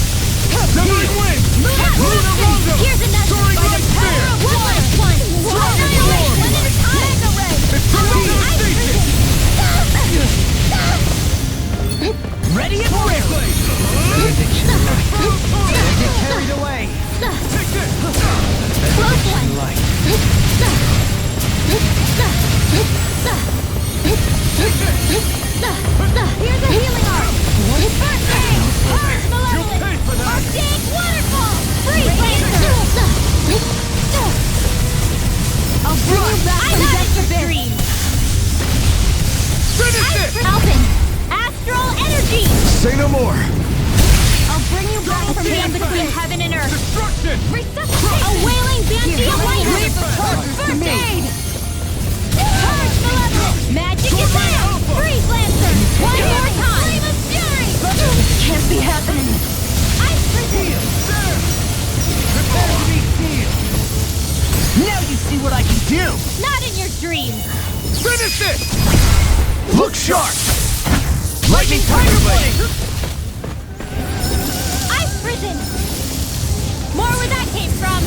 [SPEAKER 8] Divine Wind! Lunar Rondo!
[SPEAKER 4] Here's another!
[SPEAKER 8] Soaring
[SPEAKER 4] By the
[SPEAKER 8] Light
[SPEAKER 4] power
[SPEAKER 8] Spear!
[SPEAKER 4] of one last one! Annihilate one at a time! Mega Ray!
[SPEAKER 8] It's coming to the station!
[SPEAKER 3] Ready and ready!
[SPEAKER 8] Benediction light. Get carried away! Take this!
[SPEAKER 4] Close one!
[SPEAKER 8] Light.
[SPEAKER 4] Here's a healing arc! First aid! Purge
[SPEAKER 8] You'll
[SPEAKER 4] malevolence!
[SPEAKER 8] pay for that!
[SPEAKER 4] Arctic waterfall! Freeze Lancer! I'll bring you back from death's dream!
[SPEAKER 8] Finish it!
[SPEAKER 4] Alvin! Astral energy!
[SPEAKER 8] Say no more!
[SPEAKER 4] I'll bring you back from being between heaven and earth!
[SPEAKER 8] Destruction!
[SPEAKER 4] Resuscitate! A wailing banshee of lightning!
[SPEAKER 8] Leave the charges to
[SPEAKER 4] First
[SPEAKER 8] me.
[SPEAKER 4] aid! Purge malevolence! Magic is out! Freeze Lancer! One more time! Flame of fury! This can't be happening! Ice Prison!
[SPEAKER 8] There! Prepare to be sealed! Now you see what I can do!
[SPEAKER 4] Not in your dreams!
[SPEAKER 8] Finish it! Look sharp! Lightning Tiger Blade!
[SPEAKER 4] Ice Prison! More where that came from!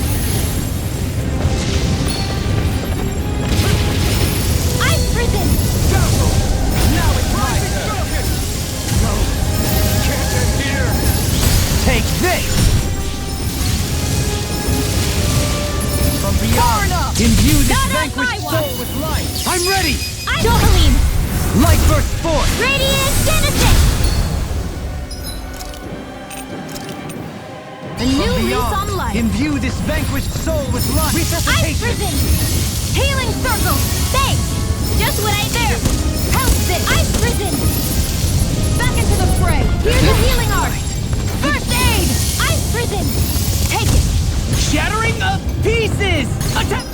[SPEAKER 4] Ice Prison!
[SPEAKER 8] Dazzle! Now it's my turn! No! Can't end here! Take this! From beyond! Imbue this
[SPEAKER 4] Not on my
[SPEAKER 8] vanquished
[SPEAKER 4] watch.
[SPEAKER 8] soul with light! I'm ready!
[SPEAKER 4] Dopaline!
[SPEAKER 8] Light burst forth!
[SPEAKER 4] Radiant Genesis! A new lease on life!
[SPEAKER 8] Imbue this vanquished soul with light!
[SPEAKER 4] Ice
[SPEAKER 8] Resuscitation!
[SPEAKER 4] Prison! Healing Circle! Thanks! Just what I there! Help this! Ice Prison! Back into the fray! Here's a healing arc! First aid! Ice Prison! Take it!
[SPEAKER 8] Shattering of pieces! Attack!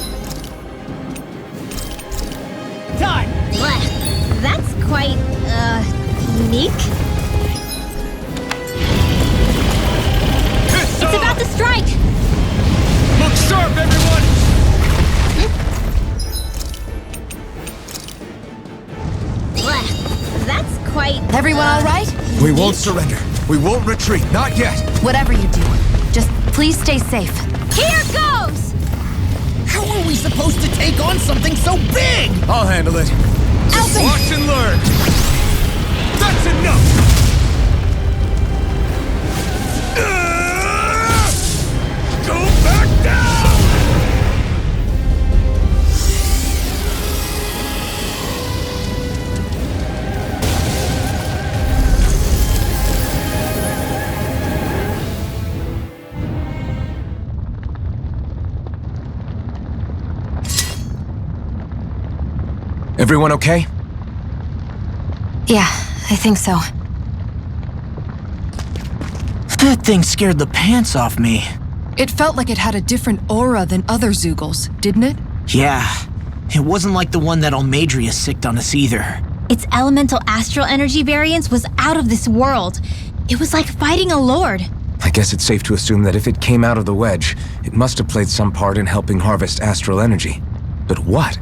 [SPEAKER 8] Time!
[SPEAKER 4] Blech. That's quite, unique. It's about to strike!
[SPEAKER 8] Look sharp, everyone!
[SPEAKER 4] Blech. That's quite...
[SPEAKER 2] Everyone all right?
[SPEAKER 1] We won't surrender. We won't retreat. Not yet.
[SPEAKER 2] Whatever you do, just please stay safe.
[SPEAKER 4] Here goes!
[SPEAKER 3] How are we supposed to take on something so big?
[SPEAKER 1] I'll handle it.
[SPEAKER 4] Alvin!
[SPEAKER 1] Watch and learn. That's enough.
[SPEAKER 8] Go back down!
[SPEAKER 1] Everyone okay?
[SPEAKER 2] Yeah, I think so.
[SPEAKER 3] That thing scared the pants off me.
[SPEAKER 7] It felt like it had a different aura than other Zeugles, didn't it?
[SPEAKER 3] Yeah, it wasn't like the one that Almadria sicked on us either.
[SPEAKER 4] Its elemental astral energy variance was out of this world. It was like fighting a lord.
[SPEAKER 1] I guess it's safe to assume that if it came out of the wedge, it must have played some part in helping harvest astral energy. But what?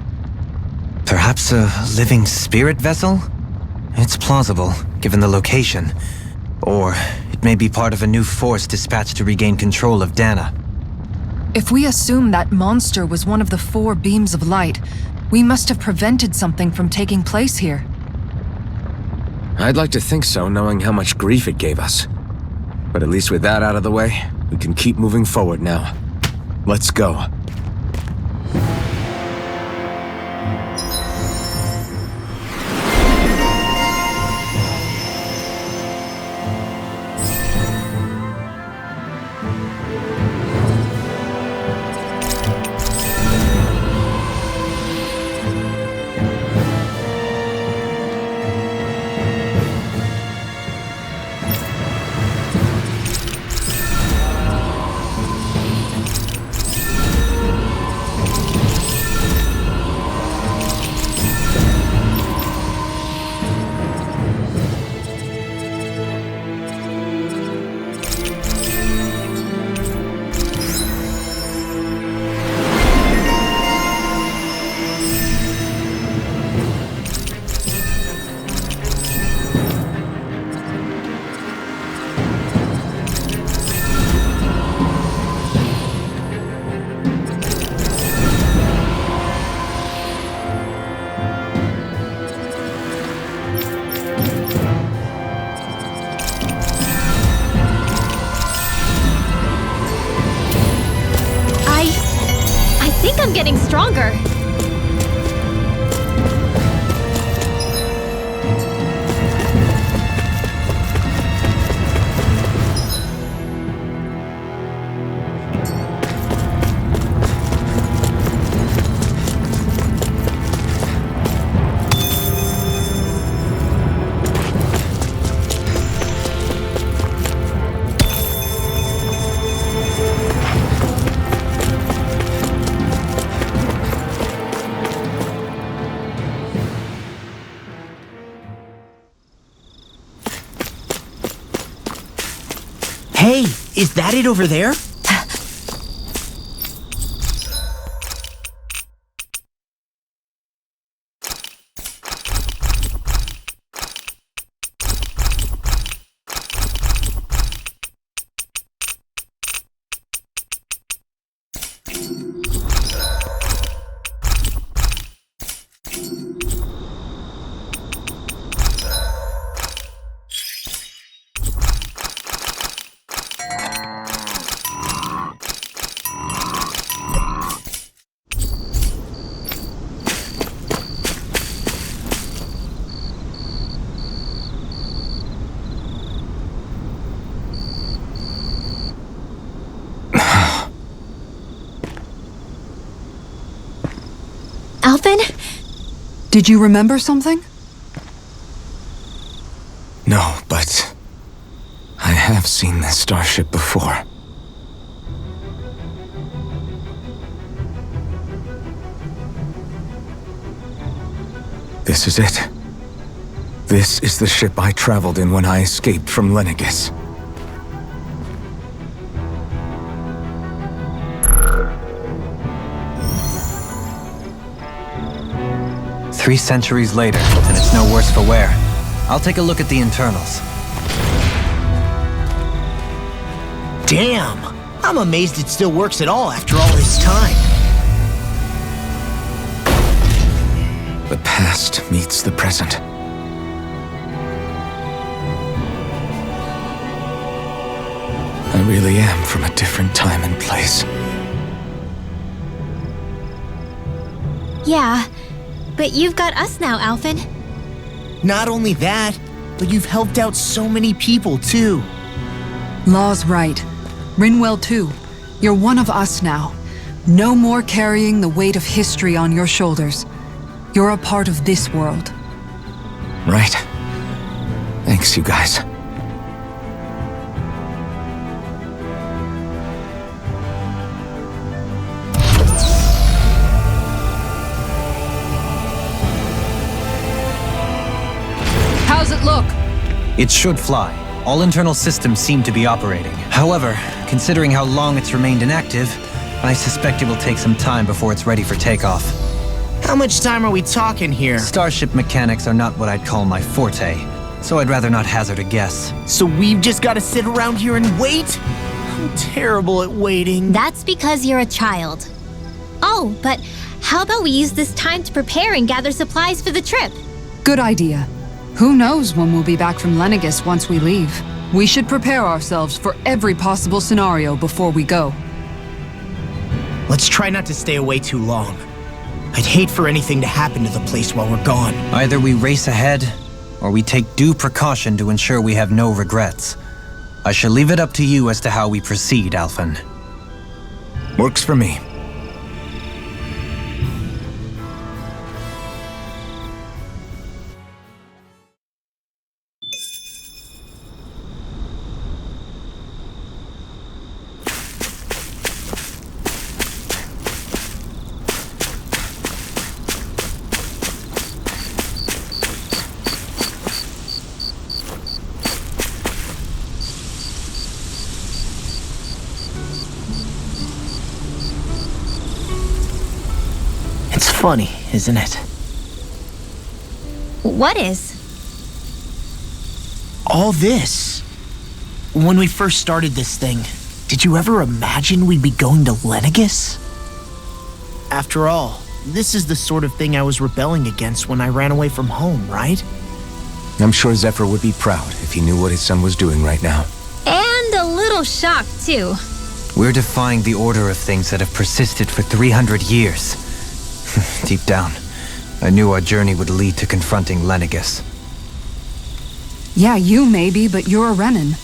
[SPEAKER 6] Perhaps a living spirit vessel? It's plausible, given the location. Or it may be part of a new force dispatched to regain control of Dana.
[SPEAKER 7] If we assume that monster was one of the 4 beams of light, we must have prevented something from taking place here.
[SPEAKER 1] I'd like to think so, knowing how much grief it gave us. But at least with that out of the way, we can keep moving forward now. Let's go.
[SPEAKER 4] stronger.
[SPEAKER 3] Hey, is that it over there?
[SPEAKER 4] Alphen?
[SPEAKER 7] Did you remember something?
[SPEAKER 1] No, but I have seen this starship before. This is it. This is the ship I traveled in when I escaped from Lenegis.
[SPEAKER 6] Three centuries later, and it's no worse for wear. I'll take a look at the internals.
[SPEAKER 3] Damn! I'm amazed it still works at all after all this time.
[SPEAKER 1] The past meets the present. I really am from a different time and place.
[SPEAKER 4] Yeah, but you've got us now, Alphen.
[SPEAKER 3] Not only that, but you've helped out so many people, too.
[SPEAKER 7] Law's right. Rinwell too. You're one of us now. No more carrying the weight of history on your shoulders. You're a part of this world.
[SPEAKER 1] Right. Thanks, you guys.
[SPEAKER 7] How's it look?
[SPEAKER 6] It should fly. All internal systems seem to be operating. However, considering how long it's remained inactive, I suspect it will take some time before it's ready for takeoff.
[SPEAKER 3] How much time are we talking here?
[SPEAKER 6] Starship mechanics are not what I'd call my forte, so I'd rather not hazard a guess.
[SPEAKER 3] So we've just got to sit around here and wait? I'm terrible at waiting.
[SPEAKER 4] That's because you're a child. Oh, but how about we use this time to prepare and gather supplies for the trip?
[SPEAKER 7] Good idea. Who knows when we'll be back from Lenegis once we leave? We should prepare ourselves for every possible scenario before we go.
[SPEAKER 3] Let's try not to stay away too long. I'd hate for anything to happen to the place while we're gone.
[SPEAKER 6] Either we race ahead, or we take due precaution to ensure we have no regrets. I shall leave it up to you as to how we proceed, Alphen.
[SPEAKER 1] Works for me.
[SPEAKER 3] It's funny, isn't it?
[SPEAKER 4] What is?
[SPEAKER 3] All this. When we first started this thing, did you ever imagine we'd be going to Lenegis? After all, this is the sort of thing I was rebelling against when I ran away from home, right?
[SPEAKER 1] I'm sure Zephyr would be proud if he knew what his son was doing right now.
[SPEAKER 4] And a little shocked, too.
[SPEAKER 6] We're defying the order of things that have persisted for 300 years. Deep down, I knew our journey would lead to confronting Lenegus.
[SPEAKER 7] Yeah, you maybe, but you're a Renan.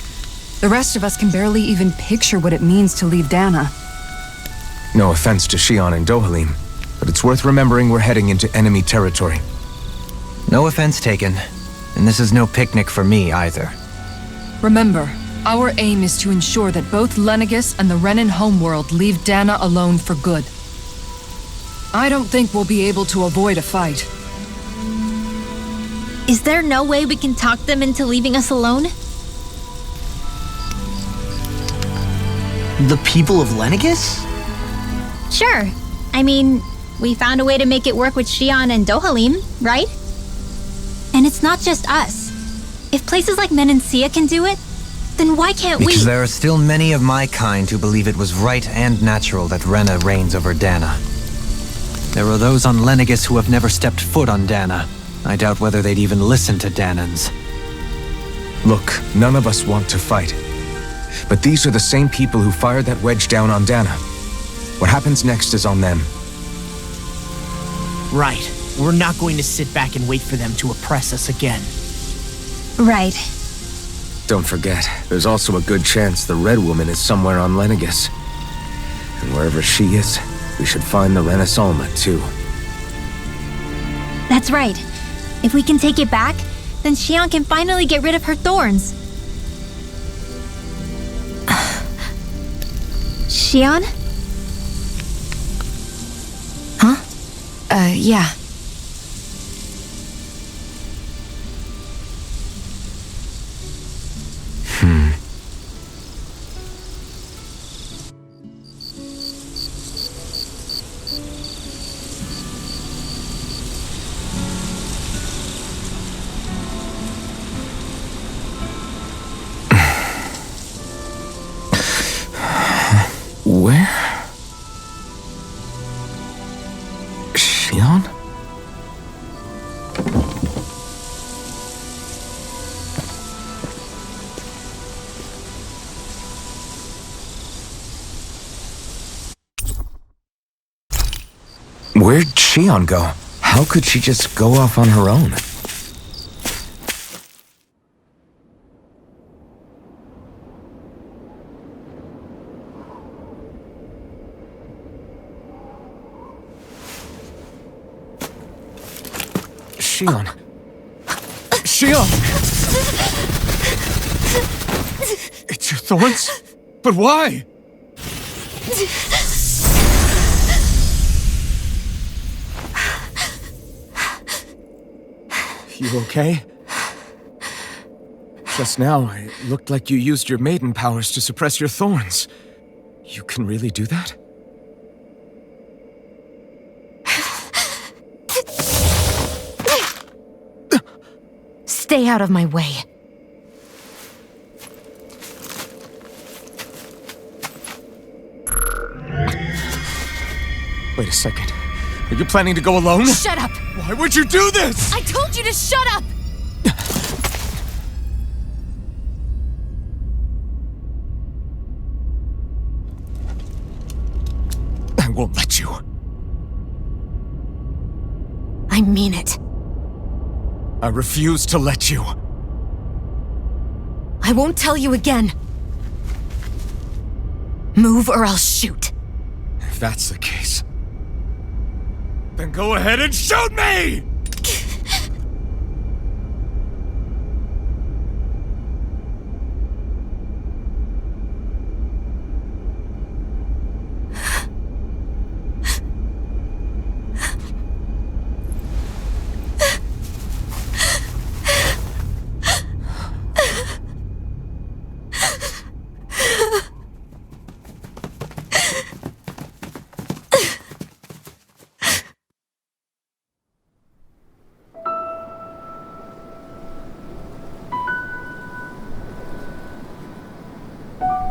[SPEAKER 7] The rest of us can barely even picture what it means to leave Dana.
[SPEAKER 1] No offense to Shion and Dohalim, but it's worth remembering we're heading into enemy territory.
[SPEAKER 6] No offense taken, and this is no picnic for me either.
[SPEAKER 7] Remember, our aim is to ensure that both Lenegus and the Renan homeworld leave Dana alone for good. I don't think we'll be able to avoid a fight.
[SPEAKER 4] Is there no way we can talk them into leaving us alone?
[SPEAKER 3] The people of Lenegus?
[SPEAKER 4] Sure. I mean, we found a way to make it work with Shion and Dohalim, right? And it's not just us. If places like Menancia can do it, then why can't we?
[SPEAKER 6] Because there are still many of my kind who believe it was right and natural that Rena reigns over Dana. There are those on Lenegus who have never stepped foot on Dana. I doubt whether they'd even listen to Danans.
[SPEAKER 1] Look, none of us want to fight. But these are the same people who fired that wedge down on Dana. What happens next is on them.
[SPEAKER 3] Right. We're not going to sit back and wait for them to oppress us again.
[SPEAKER 4] Right.
[SPEAKER 1] Don't forget, there's also a good chance the Red Woman is somewhere on Lenegus. And wherever she is, we should find the Renaissalma too.
[SPEAKER 4] That's right. If we can take it back, then Shion can finally get rid of her thorns. Shion?
[SPEAKER 2] Huh? Yeah.
[SPEAKER 1] Where? Shion? Where'd Shion go? How could she just go off on her own? Shion. Shion! It's your thorns? But why? You okay? Just now, it looked like you used your maiden powers to suppress your thorns. You can really do that?
[SPEAKER 2] Stay out of my way.
[SPEAKER 1] Wait a second. Are you planning to go alone?
[SPEAKER 2] Shut up!
[SPEAKER 1] Why would you do this?
[SPEAKER 2] I told you to shut up!
[SPEAKER 1] I won't let you.
[SPEAKER 2] I mean it.
[SPEAKER 1] I refuse to let you.
[SPEAKER 2] I won't tell you again. Move or I'll shoot.
[SPEAKER 1] If that's the case, then go ahead and shoot me!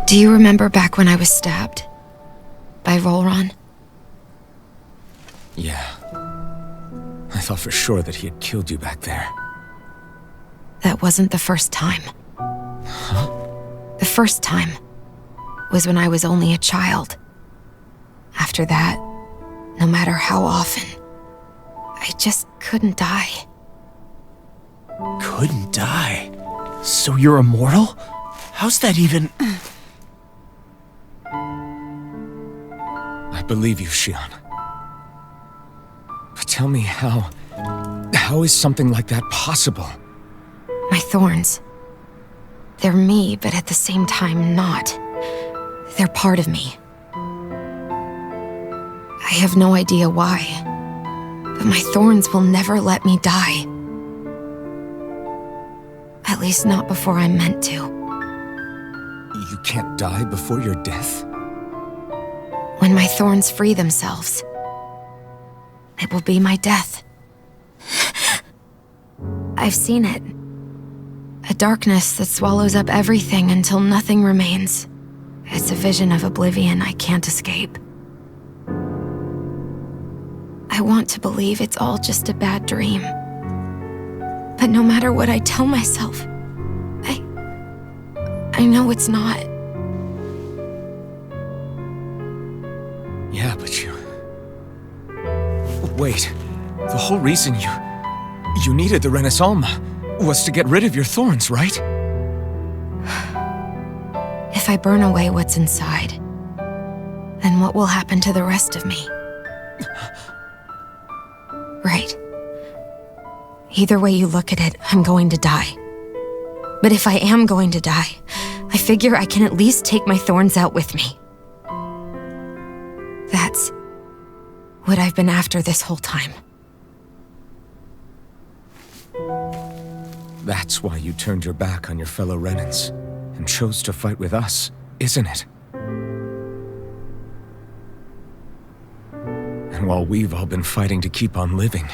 [SPEAKER 2] Do you remember back when I was stabbed? By Rolron?
[SPEAKER 1] Yeah. I thought for sure that he had killed you back there.
[SPEAKER 2] That wasn't the first time. The first time was when I was only a child. After that, no matter how often, I just couldn't die.
[SPEAKER 3] Couldn't die? So you're immortal? How's that even...
[SPEAKER 1] I believe you, Shion. But tell me how is something like that possible?
[SPEAKER 2] My thorns. They're me, but at the same time not. They're part of me. I have no idea why, but my thorns will never let me die. At least not before I'm meant to.
[SPEAKER 1] You can't die before your death?
[SPEAKER 2] When my thorns free themselves, it will be my death. I've seen it. A darkness that swallows up everything until nothing remains. It's a vision of oblivion I can't escape. I want to believe it's all just a bad dream. But no matter what I tell myself, I know it's not.
[SPEAKER 1] Yeah, but you... Wait, the whole reason you needed the Renaissance was to get rid of your thorns, right?
[SPEAKER 2] If I burn away what's inside, then what will happen to the rest of me? Right. Either way you look at it, I'm going to die. But if I am going to die, I figure I can at least take my thorns out with me. That's what I've been after this whole time.
[SPEAKER 1] That's why you turned your back on your fellow Renans and chose to fight with us, isn't it? And while we've all been fighting to keep on living,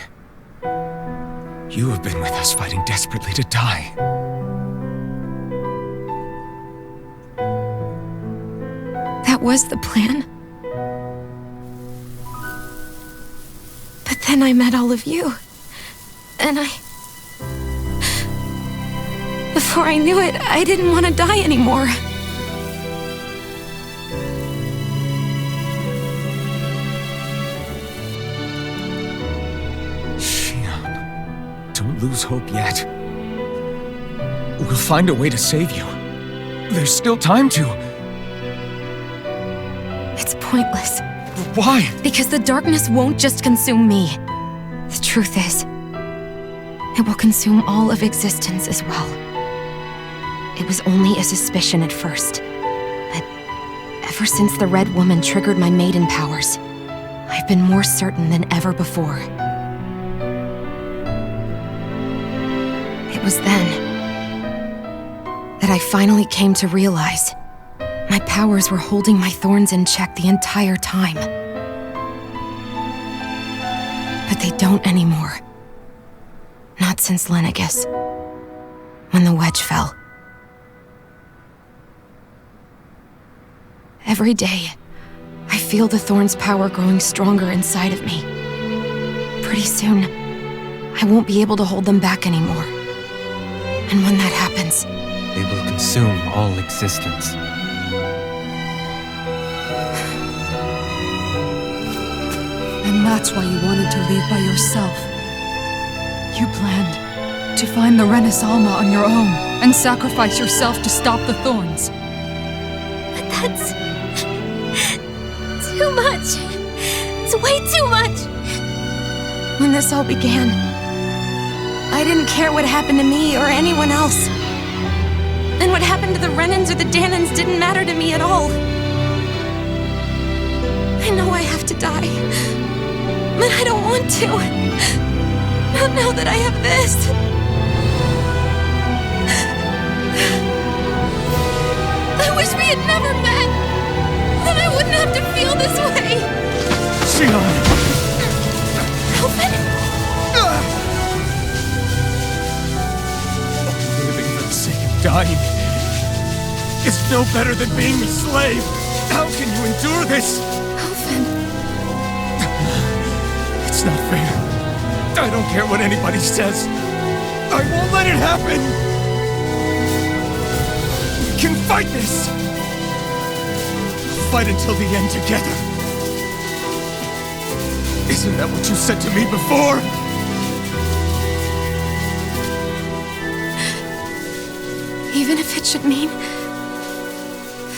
[SPEAKER 1] you have been with us fighting desperately to die.
[SPEAKER 2] That was the plan. But then I met all of you. And before I knew it, I didn't want to die anymore.
[SPEAKER 1] Shion, don't lose hope yet. We'll find a way to save you. There's still time to.
[SPEAKER 2] It's pointless.
[SPEAKER 1] Why?
[SPEAKER 2] Because the darkness won't just consume me. The truth is, it will consume all of existence as well. It was only a suspicion at first, but ever since the Red Woman triggered my maiden powers, I've been more certain than ever before. It was then that I finally came to realize my powers were holding my thorns in check the entire time. But they don't anymore. Not since Lenegus, when the wedge fell. Every day, I feel the thorn's power growing stronger inside of me. Pretty soon, I won't be able to hold them back anymore. And when that happens,
[SPEAKER 6] They will consume all existence.
[SPEAKER 7] And that's why you wanted to leave by yourself. You planned to find the Renaissance on your own and sacrifice yourself to stop the thorns.
[SPEAKER 4] But that's... too much. It's way too much.
[SPEAKER 2] when this all began, I didn't care what happened to me or anyone else. And what happened to the Renans or the Danans didn't matter to me at all. I know I have to die, but I don't want to. Not now that I have this. I wish we had never met. Then I wouldn't have to feel this way.
[SPEAKER 1] Shion!
[SPEAKER 2] Alvin?
[SPEAKER 1] Living for the sake of dying is no better than being a slave. How can you endure this?
[SPEAKER 2] Alvin.
[SPEAKER 1] It's not fair. I don't care what anybody says. I won't let it happen. We can fight this. We'll fight until the end together. Isn't that what you said to me before?
[SPEAKER 2] Even if it should mean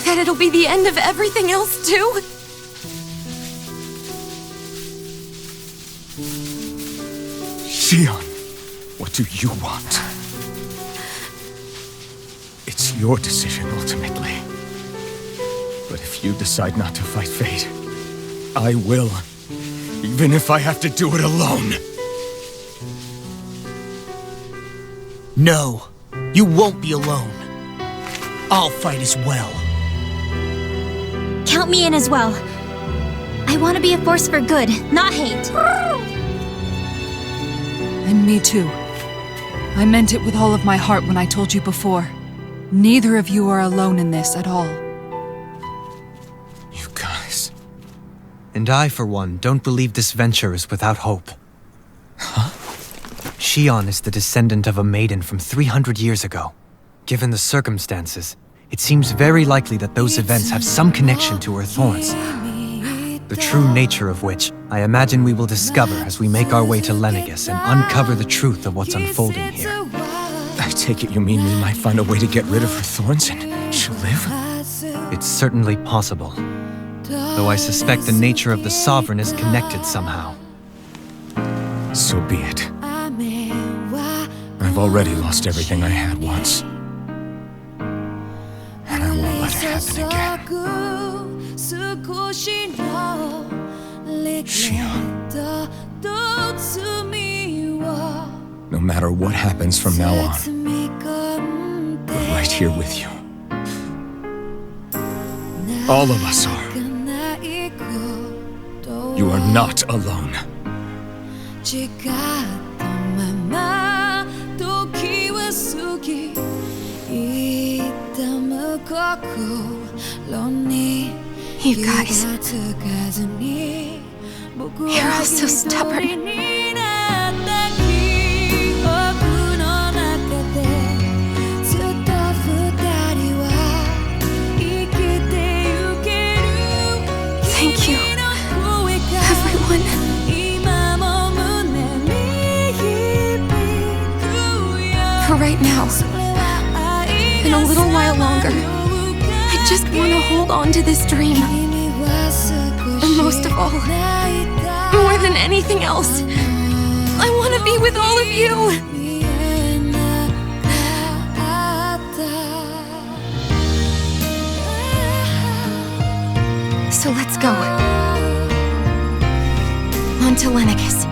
[SPEAKER 2] that it'll be the end of everything else, too?
[SPEAKER 1] Shion, what do you want? It's your decision, ultimately. But if you decide not to fight fate, I will. Even if I have to do it alone.
[SPEAKER 3] No, you won't be alone. I'll fight as well.
[SPEAKER 4] Count me in as well. I want to be a force for good, not hate.
[SPEAKER 7] And me too. I meant it with all of my heart when I told you before. Neither of you are alone in this at all.
[SPEAKER 1] You guys...
[SPEAKER 6] And I, for one, don't believe this venture is without hope.
[SPEAKER 1] Huh?
[SPEAKER 6] Shion is the descendant of a maiden from 300 years ago. Given the circumstances, it seems very likely that those events have some connection to her thorns. The true nature of which, I imagine we will discover as we make our way to Lenegus and uncover the truth of what's unfolding here.
[SPEAKER 1] I take it you mean we might find a way to get rid of her thorns and she'll live?
[SPEAKER 6] It's certainly possible. Though I suspect the nature of the Sovereign is connected somehow.
[SPEAKER 1] So be it. I've already lost everything I had once. And I won't let it happen again. Shion. No matter what happens from now on, we're right here with you. All of us are. You are not alone.
[SPEAKER 2] You guys... You're all so stubborn. Thank you, everyone. For right now, and a little while longer, I just want to hold on to this dream. And most of all, more than anything else, I want to be with all of you. So let's go. On to Lenegus.